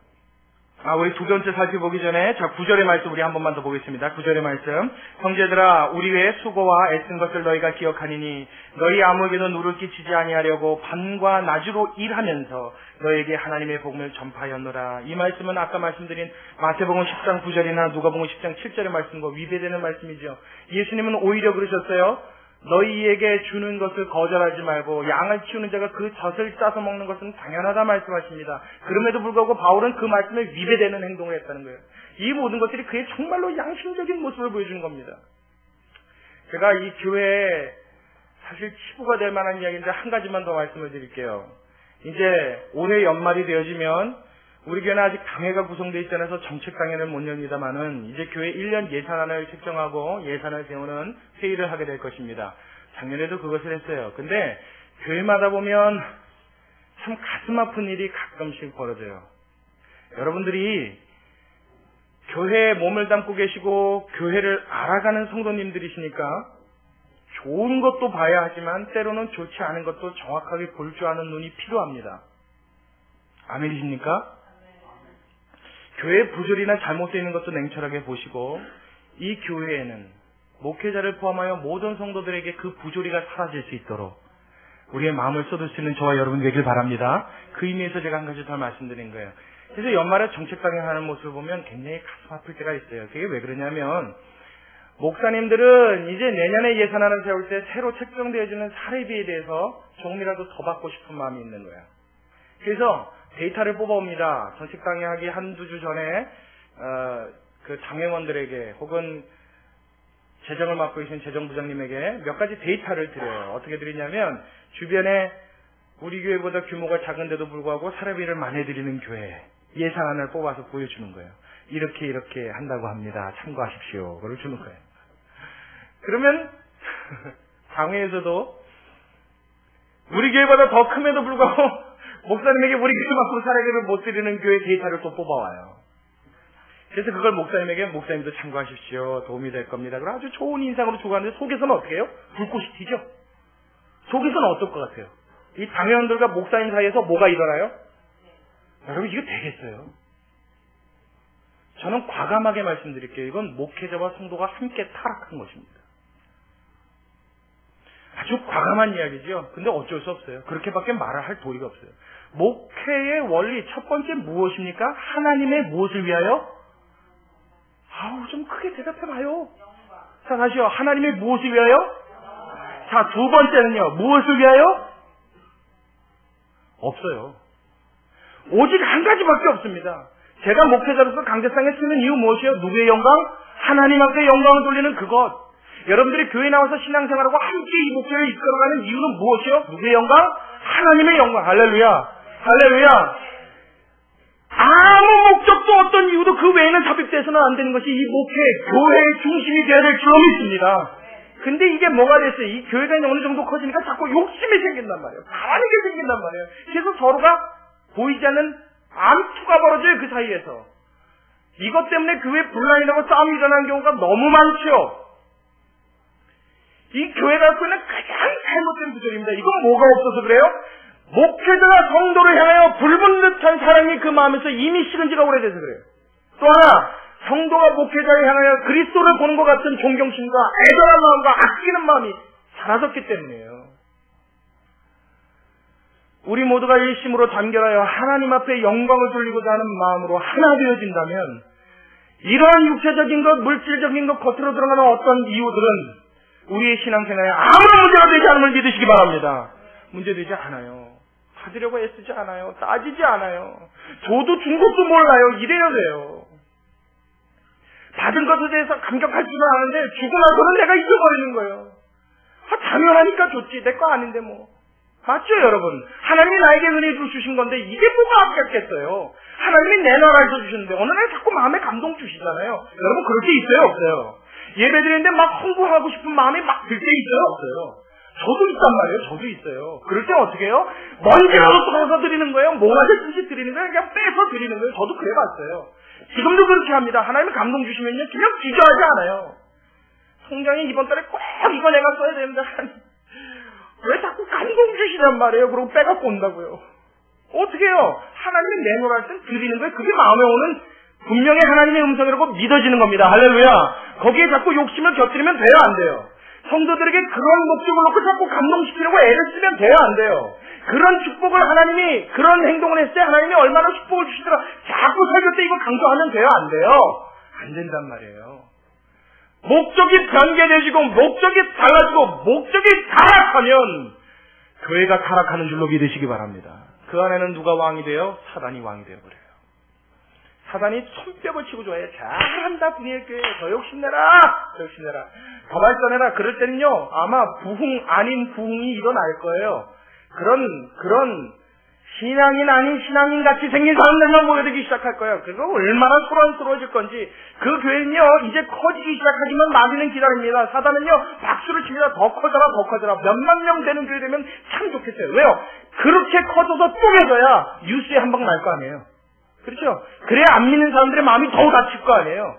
우리 두 번째 살펴보기 전에 9절의 말씀 우리 한 번만 더 보겠습니다. 9절의 말씀. 형제들아, 우리 외에 수고와 애쓴 것을 너희가 기억하니니 너희 아무에게도 누를 끼치지 아니하려고 밤과 낮으로 일하면서 너에게 하나님의 복음을 전파하였노라. 이 말씀은 아까 말씀드린 마태복음 10장 9절이나 누가복음 10장 7절의 말씀과 위배되는 말씀이죠. 예수님은 오히려 그러셨어요. 너희에게 주는 것을 거절하지 말고 양을 키우는 자가 그 젖을 짜서 먹는 것은 당연하다 말씀하십니다. 그럼에도 불구하고 바울은 그 말씀에 위배되는 행동을 했다는 거예요. 이 모든 것들이 그의 정말로 양심적인 모습을 보여주는 겁니다. 제가 이 교회에 사실 치부가 될 만한 이야기인데 한 가지만 더 말씀을 드릴게요. 이제 올해 연말이 되어지면 우리 교회는 아직 당회가 구성되어 있지 않아서 정책당회는 못 엽니다만은 이제 교회 1년 예산안을 책정하고 예산을 세우는 회의를 하게 될 것입니다. 작년에도 그것을 했어요. 근데 교회마다 보면 참 가슴 아픈 일이 가끔씩 벌어져요. 여러분들이 교회에 몸을 담고 계시고 교회를 알아가는 성도님들이시니까 좋은 것도 봐야 하지만 때로는 좋지 않은 것도 정확하게 볼 줄 아는 눈이 필요합니다. 아멘이십니까? 교회 부조리나 잘못되어 있는 것도 냉철하게 보시고 이 교회에는 목회자를 포함하여 모든 성도들에게 그 부조리가 사라질 수 있도록 우리의 마음을 쏟을 수 있는 저와 여러분 되길 바랍니다. 그 의미에서 제가 한 가지 더 말씀드린 거예요. 그래서 연말에 정책 강연하는 모습을 보면 굉장히 가슴 아플 때가 있어요. 그게 왜 그러냐면 목사님들은 이제 내년에 예산안을 세울 때 새로 책정되어지는 사례비에 대해서 조금이라도 더 받고 싶은 마음이 있는 거예요. 그래서 데이터를 뽑아옵니다. 정책 강연하기 한두 주 전에 그 장회원들에게 혹은 재정을 맡고 계신 재정부장님에게 몇 가지 데이터를 드려요. 어떻게 드리냐면 주변에 우리 교회보다 규모가 작은데도 불구하고 사례비를 많이 드리는 교회 예산안을 뽑아서 보여주는 거예요. 이렇게 한다고 합니다. 참고하십시오. 그걸 주는 거예요. 그러면 장회에서도 우리 교회보다 더 큼에도 불구하고 목사님에게 우리 교회만큼 사례비를 못 드리는 교회 데이터를 또 뽑아와요. 그래서 그걸 목사님에게 목사님도 참고하십시오. 도움이 될 겁니다. 그럼 아주 좋은 인상으로 주고 하는데 속에서는 어떻게 해요? 불꽃이 튀죠? 속에서는 어떨 것 같아요? 이 당회원들과 목사님 사이에서 뭐가 일어나요? 여러분 이거 되겠어요? 저는 과감하게 말씀드릴게요. 이건 목회자와 성도가 함께 타락한 것입니다. 아주 과감한 이야기죠. 근데 어쩔 수 없어요. 그렇게밖에 말을 할 도리가 없어요. 목회의 원리 첫 번째 무엇입니까? 하나님의 무엇을 위하여? 좀 크게 대답해봐요. 자, 다시요. 하나님의 무엇을 위하여? 자, 두 번째는요. 무엇을 위하여? 없어요. 오직 한 가지밖에 없습니다. 제가 목회자로서 강대상에 쓰는 이유 무엇이에요? 누구의 영광? 하나님 앞에 영광을 돌리는 그것. 여러분들이 교회 나와서 신앙생활하고 함께 이 목회를 이끌어가는 이유는 무엇이요? 누구의 영광? 하나님의 영광. 할렐루야. 할렐루야. 아무 목적도 어떤 이유도 그 외에는 삽입돼서는 안 되는 것이 이 목회, 교회의 중심이 되어야 될 줄로 믿습니다. 근데 이게 뭐가 됐어요? 이 교회가 어느 정도 커지니까 자꾸 욕심이 생긴단 말이에요. 바라는 게 생긴단 말이에요. 그래서 서로가 보이지 않는 암투가 벌어져요, 그 사이에서. 이것 때문에 교회 분란이라고 싸움이 일어나는 경우가 너무 많죠. 이 교회가 갖고 있는 가장 잘못된 구조입니다. 이건 뭐가 없어서 그래요? 목회자가 성도를 향하여 불붙는 듯한 사랑이 그 마음에서 이미 식은 지가 오래돼서 그래요. 또 하나, 성도가 목회자를 향하여 그리스도를 보는 것 같은 존경심과 애절한 마음과 아끼는 마음이 사라졌기 때문이에요. 우리 모두가 일심으로 단결하여 하나님 앞에 영광을 돌리고자 하는 마음으로 하나 되어진다면 이러한 육체적인 것, 물질적인 것, 겉으로 드러나는 어떤 이유들은 우리의 신앙생활에 아무런 문제가 되지 않음을 믿으시기 바랍니다. 문제되지 않아요. 받으려고 애쓰지 않아요. 따지지 않아요. 저도 준 것도 몰라요. 이래야 돼요. 받은 것에 대해서 감격할 줄은 아는데 주고 나서는 내가 잊어버리는 거예요. 당연하니까 줬지. 내 거 아닌데 뭐. 맞죠, 여러분? 하나님이 나에게 은혜를 주신 건데 이게 뭐가 아깝겠어요? 하나님이 내 나라에서 주셨는데 어느 날 자꾸 마음에 감동 주시잖아요. 여러분 그럴 때 있어요, 없어요? 예배 드리는데 막 홍보하고 싶은 마음이 막 들 때 있어요, 없어요? 저도 있단 말이에요. 저도 있어요. 그럴 때 어떻게 해요? 먼지라도 쏟아서 드리는 거예요? 몽하듯이 드리는 거예요? 그냥 빼서 드리는 거예요? 저도 그래봤어요. 지금도 그렇게 합니다. 하나님이 감동 주시면요, 그냥 주저하지 않아요. 통장에 이번 달에 꼭 이거 내가 써야 되는데 왜 자꾸 감동 주시단 말이에요? 그러고 빼갖고 온다고요. 어떻게 해요? 하나님이 내놓으라 할 땐 드리는 거예요. 그게 마음에 오는 분명히 하나님의 음성이라고 믿어지는 겁니다. 할렐루야. 거기에 자꾸 욕심을 곁들이면 돼요, 안 돼요? 성도들에게 그런 목적을 놓고 자꾸 감동시키려고 애를 쓰면 돼요, 안 돼요? 그런 축복을 하나님이 그런 행동을 했을 때 하나님이 얼마나 축복을 주시더라 자꾸 설교 때 이거 강조하면 돼요, 안 돼요? 안 된단 말이에요. 목적이 변개되지고 목적이 달라지고 목적이 타락하면 교회가 타락하는 줄로 믿으시기 바랍니다. 그 안에는 누가 왕이 돼요? 사단이 왕이 되어버려요. 사단이 손뼉을 치고 좋아해요. 잘한다 분위기 교회. 더 욕심내라. 더 욕심내라. 더 발전해라. 그럴 때는요. 아마 부흥 아닌 부흥이 일어날 거예요. 그런 신앙인 아닌 신앙인 같이 생긴 사람들만 모여들기 시작할 거예요. 그래서 얼마나 소란스러워질 건지. 그 교회는요. 이제 커지기 시작하지만 마귀는 기다립니다. 사단은요. 박수를 칩니다. 더 커져라 더 커져라. 몇만 명 되는 교회 되면 참 좋겠어요. 왜요? 그렇게 커져서 쪼개져야 뉴스에 한 방 날 거 아니에요. 그렇죠? 그래야 안 믿는 사람들의 마음이 더욱 다칠 거 아니에요.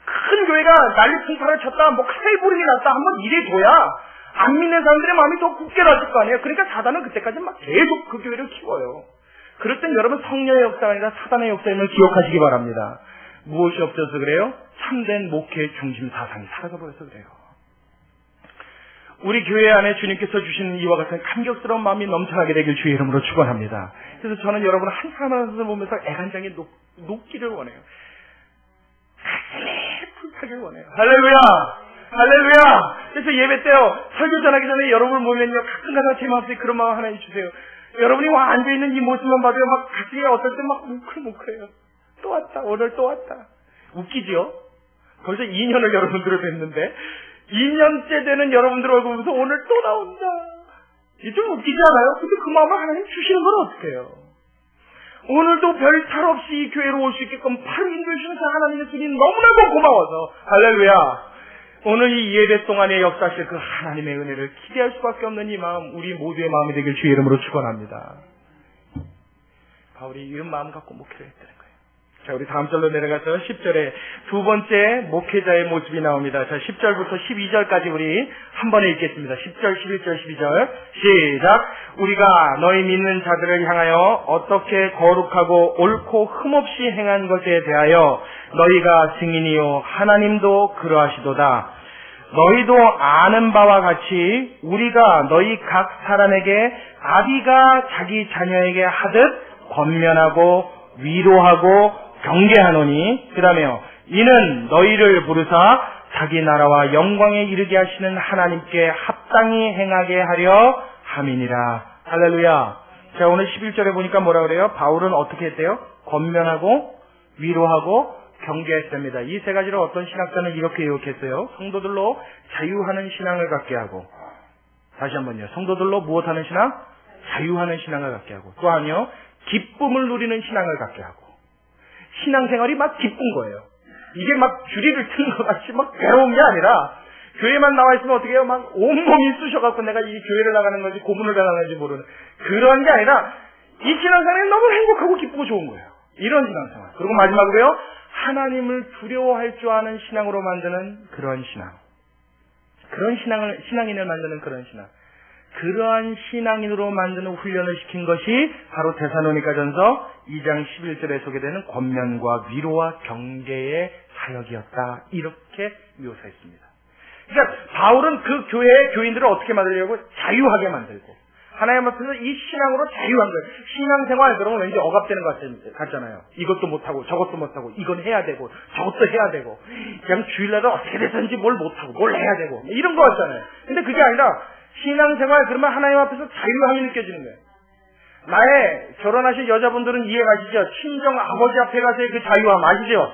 큰 교회가 난리 풍파를 쳤다, 뭐 칼부림이 났다, 한번 이래줘야 안 믿는 사람들의 마음이 더 굳게 났을 거 아니에요. 그러니까 사단은 그때까지 막 계속 그 교회를 키워요. 그럴 땐 여러분 성령의 역사가 아니라 사단의 역사임을 기억하시기 바랍니다. 무엇이 없어서 그래요? 참된 목회 중심 사상이 사라져버려서 그래요. 우리 교회 안에 주님께서 주시는 이와 같은 감격스러운 마음이 넘쳐나게 되길 주의 이름으로 축원합니다. 그래서 저는 여러분 한 사람 한 사람 보면서 애간장이 녹기를 원해요. 가슴에 불타길 원해요. 할렐루야! 할렐루야! 그래서 예배 때요, 설교 전하기 전에 여러분을 보면요, 가끔가다 제 마음속에 그런 마음 하나 주세요. 여러분이 와 앉아있는 이 모습만 봐도요, 막 가슴이 어떨 때 막 뭉클뭉클해요. 또 왔다, 오늘 또 왔다. 웃기지요? 벌써 2년을 여러분들을 뵀는데, 2년째 되는 여러분들 얼굴 보면서 오늘 또 나온다. 이게 좀 웃기지 않아요? 근데 그 마음을 하나님 주시는 건 어떻게 해요? 오늘도 별 탈 없이 이 교회로 올 수 있게끔 바로 인도해주시는 그 하나님의 손이 너무나도 고마워서, 할렐루야! 오늘 이 예배 동안에 역사하실 그 하나님의 은혜를 기대할 수밖에 없는 이 마음, 우리 모두의 마음이 되길 주의 이름으로 축원합니다. 바울이 이런 마음 갖고 목회를 했다는 거예요. 자, 우리 다음 절로 내려가서 10절에 두 번째 목회자의 모습이 나옵니다. 자, 10절부터 12절까지 우리 한 번에 읽겠습니다. 10절, 11절, 12절. 시작! 우리가 너희 믿는 자들을 향하여 어떻게 거룩하고 옳고 흠없이 행한 것에 대하여 너희가 증인이요 하나님도 그러하시도다. 너희도 아는 바와 같이 우리가 너희 각 사람에게 아비가 자기 자녀에게 하듯 권면하고 위로하고 경계하노니, 그 다음에요, 이는 너희를 부르사 자기 나라와 영광에 이르게 하시는 하나님께 합당히 행하게 하려 함이니라. 할렐루야. 자, 오늘 11절에 보니까 뭐라 그래요? 바울은 어떻게 했대요? 권면하고 위로하고 경계했답니다. 이 세 가지를 어떤 신학자는 이렇게 요약했어요. 성도들로 자유하는 신앙을 갖게 하고, 다시 한번요, 성도들로 무엇하는 신앙? 자유하는 신앙을 갖게 하고, 또한요, 기쁨을 누리는 신앙을 갖게 하고. 신앙생활이 막 기쁜 거예요. 이게 막 주리를 트는 것 같이 막 괴로운 게 아니라, 교회만 나와 있으면 어떻게 해요? 막 온몸이 쑤셔갖고 내가 이 교회를 나가는 건지 고문을 당하는지 모르는 그런 게 아니라, 이 신앙생활이 너무 행복하고 기쁘고 좋은 거예요. 이런 신앙생활. 그리고 마지막으로요, 하나님을 두려워할 줄 아는 신앙으로 만드는 그런 신앙. 그런 신앙인을 만드는 그런 신앙. 그러한 신앙인으로 만드는 훈련을 시킨 것이 바로 데살로니가전서 2장 11절에 소개되는 권면과 위로와 경계의 사역이었다. 이렇게 묘사했습니다. 그러니까 바울은 그 교회의 교인들을 어떻게 만들려고? 자유하게 만들고, 하나님 앞에서 이 신앙으로 자유한 거예요. 신앙생활 그러면 왠지 억압되는 것 같잖아요. 이것도 못하고 저것도 못하고 이건 해야 되고 저것도 해야 되고, 그냥 주일날은 어떻게 돼서인지 뭘 못하고 뭘 해야 되고 이런 거 같잖아요. 근데 그게 아니라 신앙생활 그러면 하나님 앞에서 자유함이 느껴지는 거예요. 나의 결혼하신 여자분들은 이해 가시죠? 친정 아버지 앞에 가서의 그 자유함 아시죠?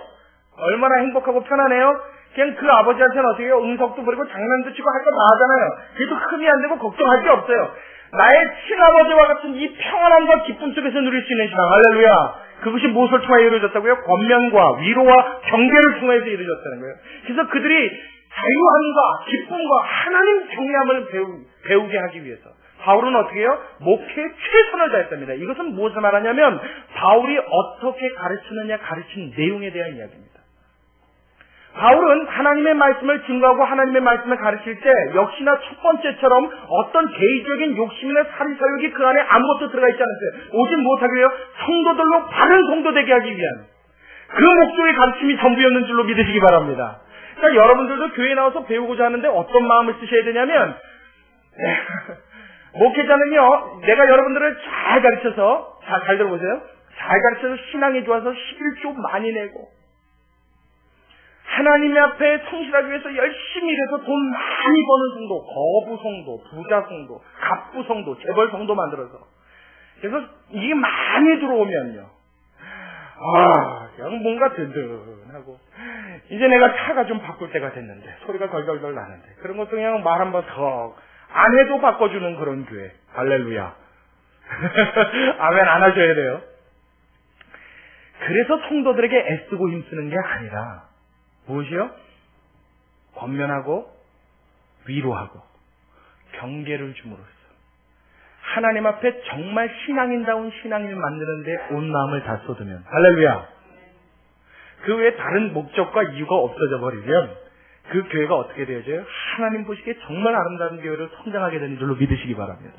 얼마나 행복하고 편하네요? 그냥 그 아버지한테는 어떻게 해요? 응석도 부리고 장난도 치고 할 거 다 하잖아요. 그래도 흠이 안 되고 걱정할 게 없어요. 나의 친아버지와 같은 이 평안함과 기쁨 속에서 누릴 수 있는 신앙. 할렐루야. 그것이 무엇을 통하여 이루어졌다고요? 권면과 위로와 경계를 통해서 이루어졌다는 거예요. 그래서 그들이 자유함과 기쁨과 하나님 경외함을 배우게 하기 위해서 바울은 어떻게 해요? 목회에 최선을 다했답니다. 이것은 무엇을 말하냐면 바울이 어떻게 가르치느냐, 가르친 내용에 대한 이야기입니다. 바울은 하나님의 말씀을 증거하고 하나님의 말씀을 가르칠 때 역시나 첫 번째처럼 어떤 개인적인 욕심이나 사리사욕이 그 안에 아무것도 들어가 있지 않았어요. 오직 무엇하기 위해요? 성도들로 바른 성도 되게 하기 위한 그 목적의 가르침이 전부였는 줄로 믿으시기 바랍니다. 그러니까 여러분들도 교회에 나와서 배우고자 하는데 어떤 마음을 쓰셔야 되냐면, 목회자는요, 내가 여러분들을 잘 가르쳐서, 잘 들어보세요. 잘 가르쳐서 신앙이 좋아서 11조 많이 내고, 하나님 앞에 성실하기 위해서 열심히 일해서 돈 많이 버는 성도, 거부 성도, 부자 성도, 갑부 성도, 재벌 성도 만들어서. 그래서 이게 많이 들어오면요, 그냥 뭔가 든든하고, 이제 내가 차가 좀 바꿀 때가 됐는데, 소리가 덜덜덜 나는데, 그런 것도 그냥 말 한번 더, 안 해도 바꿔주는 그런 교회. 할렐루야. 아멘 안 하셔야 돼요. 그래서 성도들에게 애쓰고 힘쓰는 게 아니라, 무엇이요? 권면하고, 위로하고, 경계를 줌으로써, 하나님 앞에 정말 신앙인다운 신앙인을 만드는데 온 마음을 다 쏟으면, 할렐루야. 그 외에 다른 목적과 이유가 없어져 버리면 그 교회가 어떻게 되어져요? 하나님 보시기에 정말 아름다운 교회로 성장하게 되는 줄로 믿으시기 바랍니다.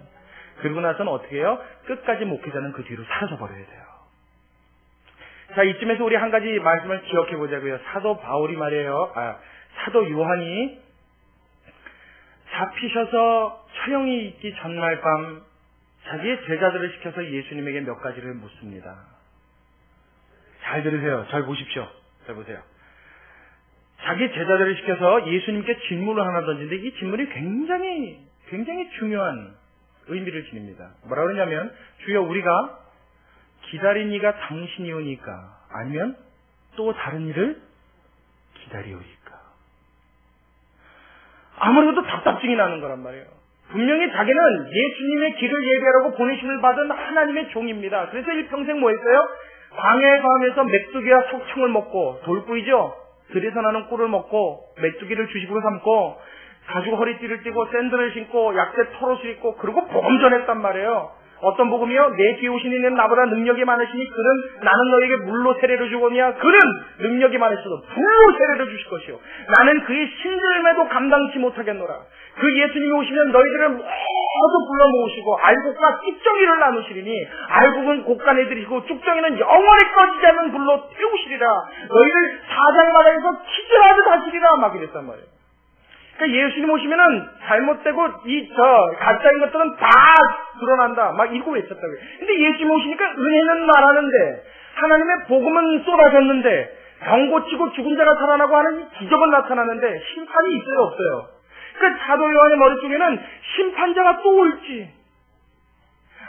그리고 나서는 어떻게 해요? 끝까지 목회자는 그 뒤로 사라져 버려야 돼요. 자, 이쯤에서 우리 한 가지 말씀을 기억해 보자고요. 사도 바울이 말이에요. 사도 요한이 잡히셔서 처형이 있기 전날 밤 자기의 제자들을 시켜서 예수님에게 몇 가지를 묻습니다. 잘 들으세요. 잘 보십시오. 잘 보세요. 자기 제자들을 시켜서 예수님께 질문을 하나 던지는데 이 질문이 굉장히 중요한 의미를 지닙니다. 뭐라 그러냐면 주여 우리가 기다린 이가 당신이오니까 아니면 또 다른 일을 기다리오니까. 아무래도 답답증이 나는 거란 말이에요. 분명히 자기는 예수님의 길을 예배하라고 보내심을 받은 하나님의 종입니다. 그래서 일평생 뭐 했어요? 광야에 가면서 메뚜기와 석청을 먹고 돌뿌이죠? 들에서 나는 꿀을 먹고 메뚜기를 주식으로 삼고 가지고 허리띠를 띠고 샌들을 신고 약대 털옷을 입고 그리고 복음 전했단 말이에요. 어떤 복음이요? 내 뒤에 오신 이는 나보다 능력이 많으시니 그는 나는 너에게 물로 세례를 주거니와 그는 능력이 많으셔도 불로 세례를 주실 것이요 나는 그의 신들매도 감당치 못하겠노라. 그 예수님이 오시면 너희들을 모두 불러 모으시고 알곡과 쭉정이를 나누시리니 알곡은 곡간에 들이시고 쭉정이는 영원히 꺼지지 않는 불로 태우시리라. 너희를 사장마당에서 치질하듯 하시리라. 막 이랬단 말이에요. 그러니까 예수님 오시면은 잘못되고 가짜인 것들은 다 드러난다. 막 이러고 외쳤다고요. 근데 예수님 오시니까 은혜는 말하는데 하나님의 복음은 쏟아졌는데 병 고치고 죽은 자가 살아나고 하는 기적은 나타나는데 심판이 있어요 없어요? 그러니까 사도 요한의 머릿속에는 심판자가 또 올지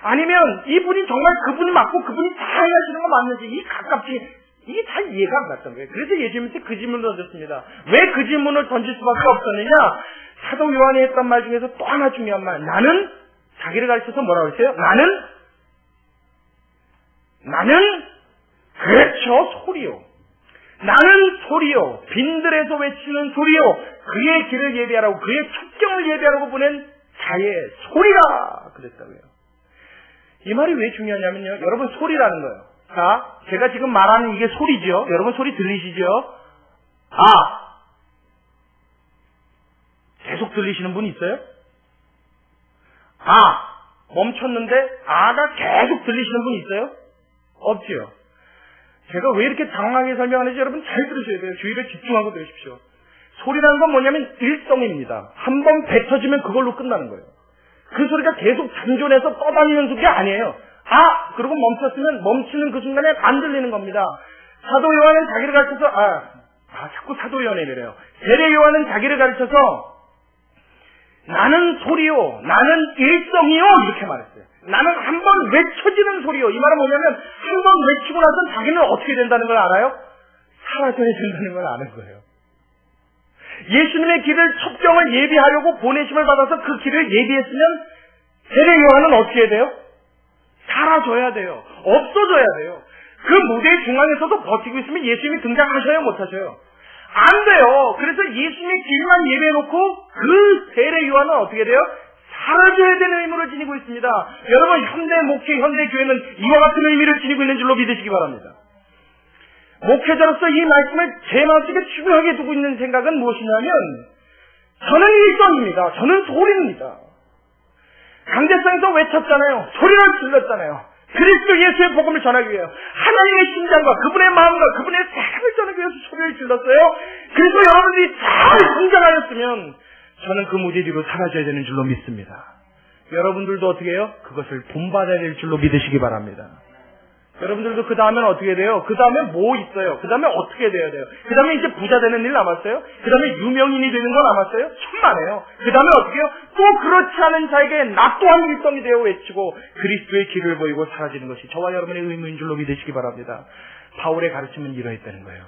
아니면 이분이 정말 그분이 맞고 그분이 다 하시는 거 맞는지 이 가깝지 이게 다 이해가 안 갔던 거예요. 그래서 예수님한테 그 질문을 던졌습니다. 왜 그 질문을 던질 수밖에 없었느냐? 사도 요한이 했던 말 중에서 또 하나 중요한 말. 나는 자기를 가르쳐서 뭐라고 했어요? 나는 그렇죠 소리요. 나는 소리요. 빈들에서 외치는 소리요. 그의 길을 예배하라고 그의 첩경을 예배하라고 보낸 자의 소리라 그랬다고요. 이 말이 왜 중요하냐면요. 여러분 소리라는 거예요. 자, 제가 지금 말하는 이게 소리죠. 여러분 소리 들리시죠? 계속 들리시는 분 있어요? 멈췄는데 아가 계속 들리시는 분 있어요? 없지요. 제가 왜 이렇게 장황하게 설명하는지 여러분 잘 들으셔야 돼요. 주의를 집중하고 들으십시오. 소리라는 건 뭐냐면 일성입니다. 한 번 뱉어지면 그걸로 끝나는 거예요. 그 소리가 계속 잔존해서 떠다니는 소리가 아니에요. 그리고 멈췄으면 멈추는 그 순간에 안 들리는 겁니다. 사도 요한은 자기를 가르쳐서 자꾸 사도 요한이 이래요. 세례 요한은 자기를 가르쳐서 나는 소리요, 나는 일성이요 이렇게 말했어요. 나는 한 번 외쳐지는 소리요. 이 말은 뭐냐면 한 번 외치고 나서 자기는 어떻게 된다는 걸 알아요? 사라져야 된다는 걸 아는 거예요. 예수님의 길을 첩경을 예비하려고 보내심을 받아서 그 길을 예비했으면 세례 요한은 어떻게 해야 돼요? 사라져야 돼요. 없어져야 돼요. 그 무대 중앙에서도 버티고 있으면 예수님이 등장하셔야 못하셔요. 안 돼요. 그래서 예수님의 길만 예배해놓고 그 세례 요한은 어떻게 돼요? 사라져야 되는 의무를 지니고 있습니다. 여러분 현대 목회, 현대 교회는 이와 같은 의미를 지니고 있는 줄로 믿으시기 바랍니다. 목회자로서 이 말씀을 제 마음속에 중요하게 두고 있는 생각은 무엇이냐면 저는 일성입니다. 저는 소리입니다. 강대상에서 외쳤잖아요. 소리를 질렀잖아요. 그리스도 예수의 복음을 전하기 위해 하나님의 심장과 그분의 마음과 그분의 사랑을 전하기 위해서 소리를 질렀어요. 그래서 여러분들이 잘 성장하였으면 저는 그 무대 뒤로 사라져야 되는 줄로 믿습니다. 여러분들도 어떻게 해요? 그것을 본받아야 될 줄로 믿으시기 바랍니다. 여러분들도 그 다음엔 어떻게 돼요? 그 다음에 뭐 있어요? 그 다음에 어떻게 돼야 돼요? 그 다음에 이제 부자 되는 일 남았어요? 그 다음에 유명인이 되는 거 남았어요? 천만에요. 그 다음에 어떻게 해요? 또 그렇지 않은 자에게 나 또한 일성이 되어 외치고 그리스도의 길을 보이고 사라지는 것이 저와 여러분의 의무인 줄로 믿으시기 바랍니다. 바울의 가르침은 이러했다는 거예요.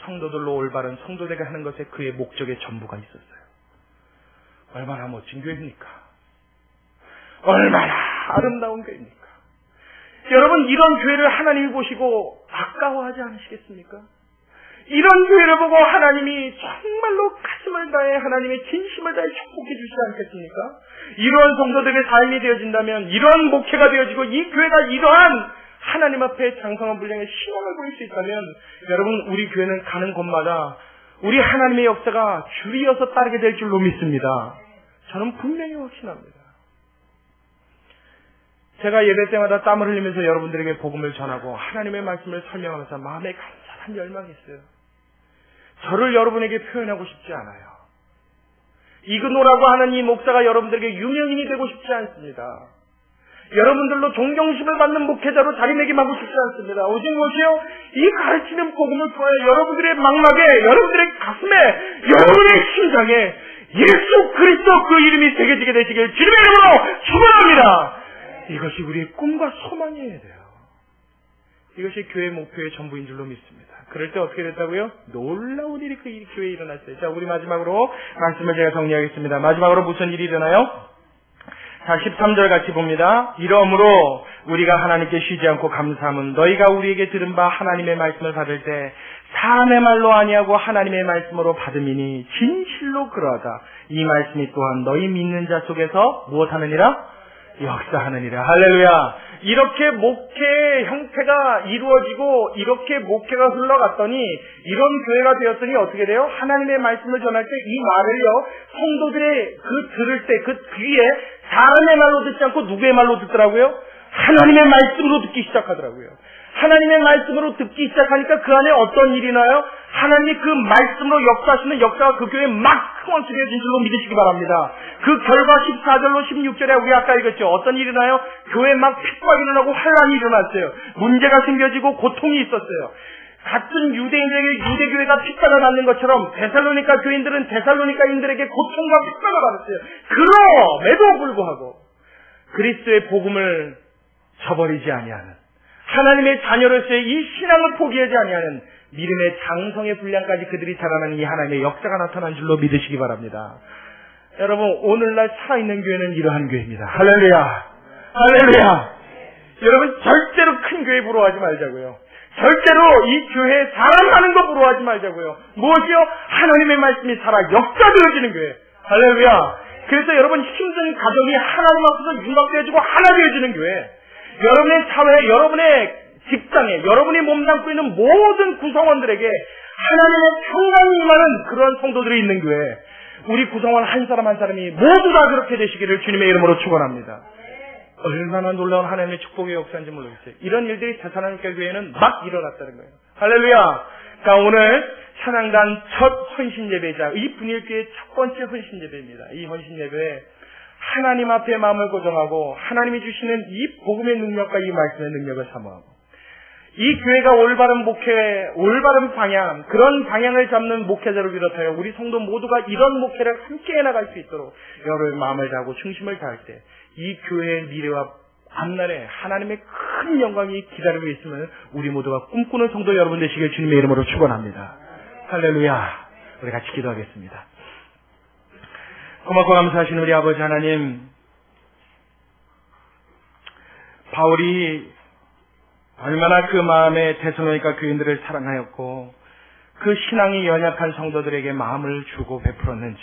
성도들로 올바른 성도되게 하는 것에 그의 목적의 전부가 있었어요. 얼마나 멋진 교회입니까? 얼마나 아름다운 교회입니까? 여러분 이런 교회를 하나님이 보시고 아까워하지 않으시겠습니까? 이런 교회를 보고 하나님이 정말로 가슴을 다해 하나님의 진심을 다해 축복해 주시지 않겠습니까? 이러한 성도들의 삶이 되어진다면 이러한 목회가 되어지고 이 교회가 이러한 하나님 앞에 장성한 분량의 신앙을 보일 수 있다면 여러분 우리 교회는 가는 곳마다 우리 하나님의 역사가 줄이어서 따르게 될 줄로 믿습니다. 저는 분명히 확신합니다. 제가 예배 때마다 땀을 흘리면서 여러분들에게 복음을 전하고 하나님의 말씀을 설명하면서 마음에 간절한 열망이 있어요. 저를 여러분에게 표현하고 싶지 않아요. 이근호라고 하는 이 목사가 여러분들에게 유명인이 되고 싶지 않습니다. 여러분들로 존경심을 받는 목회자로 자리매김하고 싶지 않습니다. 오직 무엇이요? 이 가르치는 복음을 통해 여러분들의 망막에, 여러분들의 가슴에, 여러분의 심장에 예수 그리스도 그 이름이 새겨지게 되시길 주님의 이름으로 축원합니다. 이것이 우리의 꿈과 소망이어야 돼요. 이것이 교회 목표의 전부인 줄로 믿습니다. 그럴 때 어떻게 됐다고요? 놀라운 일이 그 교회에 일어났어요. 자, 우리 마지막으로 말씀을 제가 정리하겠습니다. 마지막으로 무슨 일이 일어나요? 자, 13절 같이 봅니다. 이러므로 우리가 하나님께 쉬지 않고 감사함은 너희가 우리에게 들은 바 하나님의 말씀을 받을 때 사람의 말로 아니하고 하나님의 말씀으로 받음이니 진실로 그러하다. 이 말씀이 또한 너희 믿는 자 속에서 무엇하느니라? 역사하느니라. 할렐루야. 이렇게 목회의 형태가 이루어지고 이렇게 목회가 흘러갔더니 이런 교회가 되었더니 어떻게 돼요? 하나님의 말씀을 전할 때 이 말을요 성도들의 들을 때 그 귀에 사람의 말로 듣지 않고 누구의 말로 듣더라고요? 하나님의 말씀으로 듣기 시작하더라고요. 하나님의 말씀으로 듣기 시작하니까 그 안에 어떤 일이 나요? 하나님이 그 말씀으로 역사하시는 역사가 그 교회에 막 흥원스러워진 줄로 믿으시기 바랍니다. 그 결과 14절로 16절에 우리 아까 읽었죠. 어떤 일이 나요? 교회에 막 핍박이 일어나고 환란이 일어났어요. 문제가 생겨지고 고통이 있었어요. 같은 유대인에게 유대교회가 핍박을 받는 것처럼 데살로니가 교인들은 데살로니가인들에게 고통과 핍박을 받았어요. 그럼에도 불구하고 그리스도의 복음을 저버리지 아니하는 하나님의 자녀로서의 이 신앙을 포기하지 아니하는 믿음의 장성의 분량까지 그들이 자라나는 이 하나님의 역사가 나타난 줄로 믿으시기 바랍니다. 여러분 오늘날 살아있는 교회는 이러한 교회입니다. 할렐루야. 할렐루야. 여러분 절대로 큰 교회 부러워하지 말자고요. 절대로 이 교회에 사람 많은 거 부러워하지 말자고요. 무엇이요? 하나님의 말씀이 살아 역사되어지는 교회. 할렐루야. 그래서 여러분 힘든 가정이 하나님 앞에서 융합되어지고 하나 되어지는 교회. 여러분의 사회, 여러분의 직장에, 여러분이 몸담고 있는 모든 구성원들에게 하나님의 평강이 임하는 그런 성도들이 있는 교회. 우리 구성원 한 사람 한 사람이 모두 다 그렇게 되시기를 주님의 이름으로 축원합니다. 얼마나 놀라운 하나님의 축복의 역사인지 모르겠어요. 이런 일들이 대사로니가 교회에는 막 일어났다는 거예요. 할렐루야. 자, 오늘 찬양단 첫 헌신 예배이자 이 분일교회의 첫 번째 헌신 예배입니다. 이 헌신 예배에 하나님 앞에 마음을 고정하고 하나님이 주시는 이 복음의 능력과 이 말씀의 능력을 사모하고 이 교회가 올바른 목회, 올바른 방향, 그런 방향을 잡는 목회자를 비롯하여 우리 성도 모두가 이런 목회를 함께 해나갈 수 있도록 여러분의 마음을 다하고 중심을 다할 때 이 교회의 미래와 앞날에 하나님의 큰 영광이 기다리고 있으면 우리 모두가 꿈꾸는 성도 여러분 되시길 주님의 이름으로 축원합니다. 할렐루야. 우리 같이 기도하겠습니다. 고맙고 감사하시는 우리 아버지 하나님, 바울이 얼마나 그 마음에 데살로니가 교인들을 사랑하였고 그 신앙이 연약한 성도들에게 마음을 주고 베풀었는지,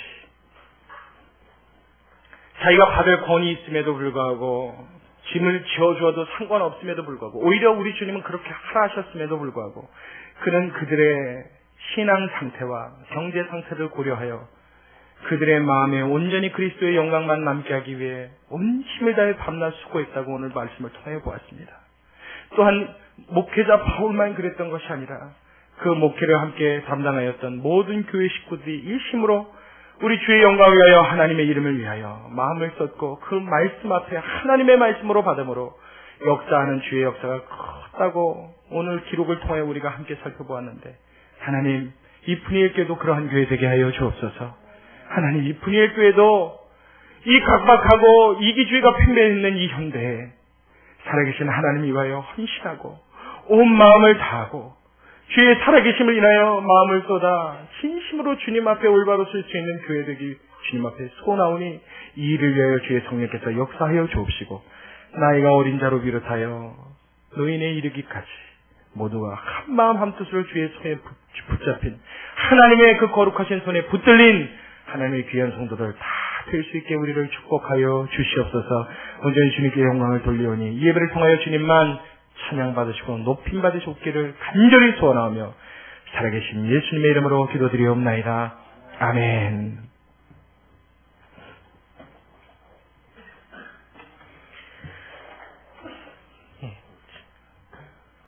자기가 받을 권위 있음에도 불구하고 짐을 지어주어도 상관없음에도 불구하고 오히려 우리 주님은 그렇게 하라 하셨음에도 불구하고 그는 그들의 신앙 상태와 경제 상태를 고려하여 그들의 마음에 온전히 그리스도의 영광만 남게 하기 위해 온 힘을 다해 밤낮 수고했다고 오늘 말씀을 통해 보았습니다. 또한 목회자 바울만 그랬던 것이 아니라 그 목회를 함께 담당하였던 모든 교회 식구들이 일심으로 우리 주의 영광을 위하여 하나님의 이름을 위하여 마음을 쏟고 그 말씀 앞에 하나님의 말씀으로 받음으로 역사하는 주의 역사가 컸다고 오늘 기록을 통해 우리가 함께 살펴보았는데, 하나님 이 푸니엘 교회도 그러한 교회 되게 하여 주옵소서. 하나님 이 푸니엘 교회도 이 각박하고 이기주의가 팽배해 있는 이 현대에 살아계신 하나님 위하여 헌신하고 온 마음을 다하고 주의 살아계심을 인하여 마음을 쏟아 진심으로 주님 앞에 올바로 설 수 있는 교회 되기 주님 앞에 소나오니 이 일을 위하여 주의 성령께서 역사하여 주옵시고 나이가 어린 자로 비롯하여 노인에 이르기까지 모두가 한 마음 한 뜻으로 주의 손에 붙잡힌 하나님의 그 거룩하신 손에 붙들린 하나님의 귀한 성도들 다 될 수 있게 우리를 축복하여 주시옵소서. 온전히 주님께 영광을 돌리오니 이 예배를 통하여 주님만 찬양받으시고 높임받으시기를 간절히 소원하며 살아계신 예수님의 이름으로 기도드리옵나이다. 아멘.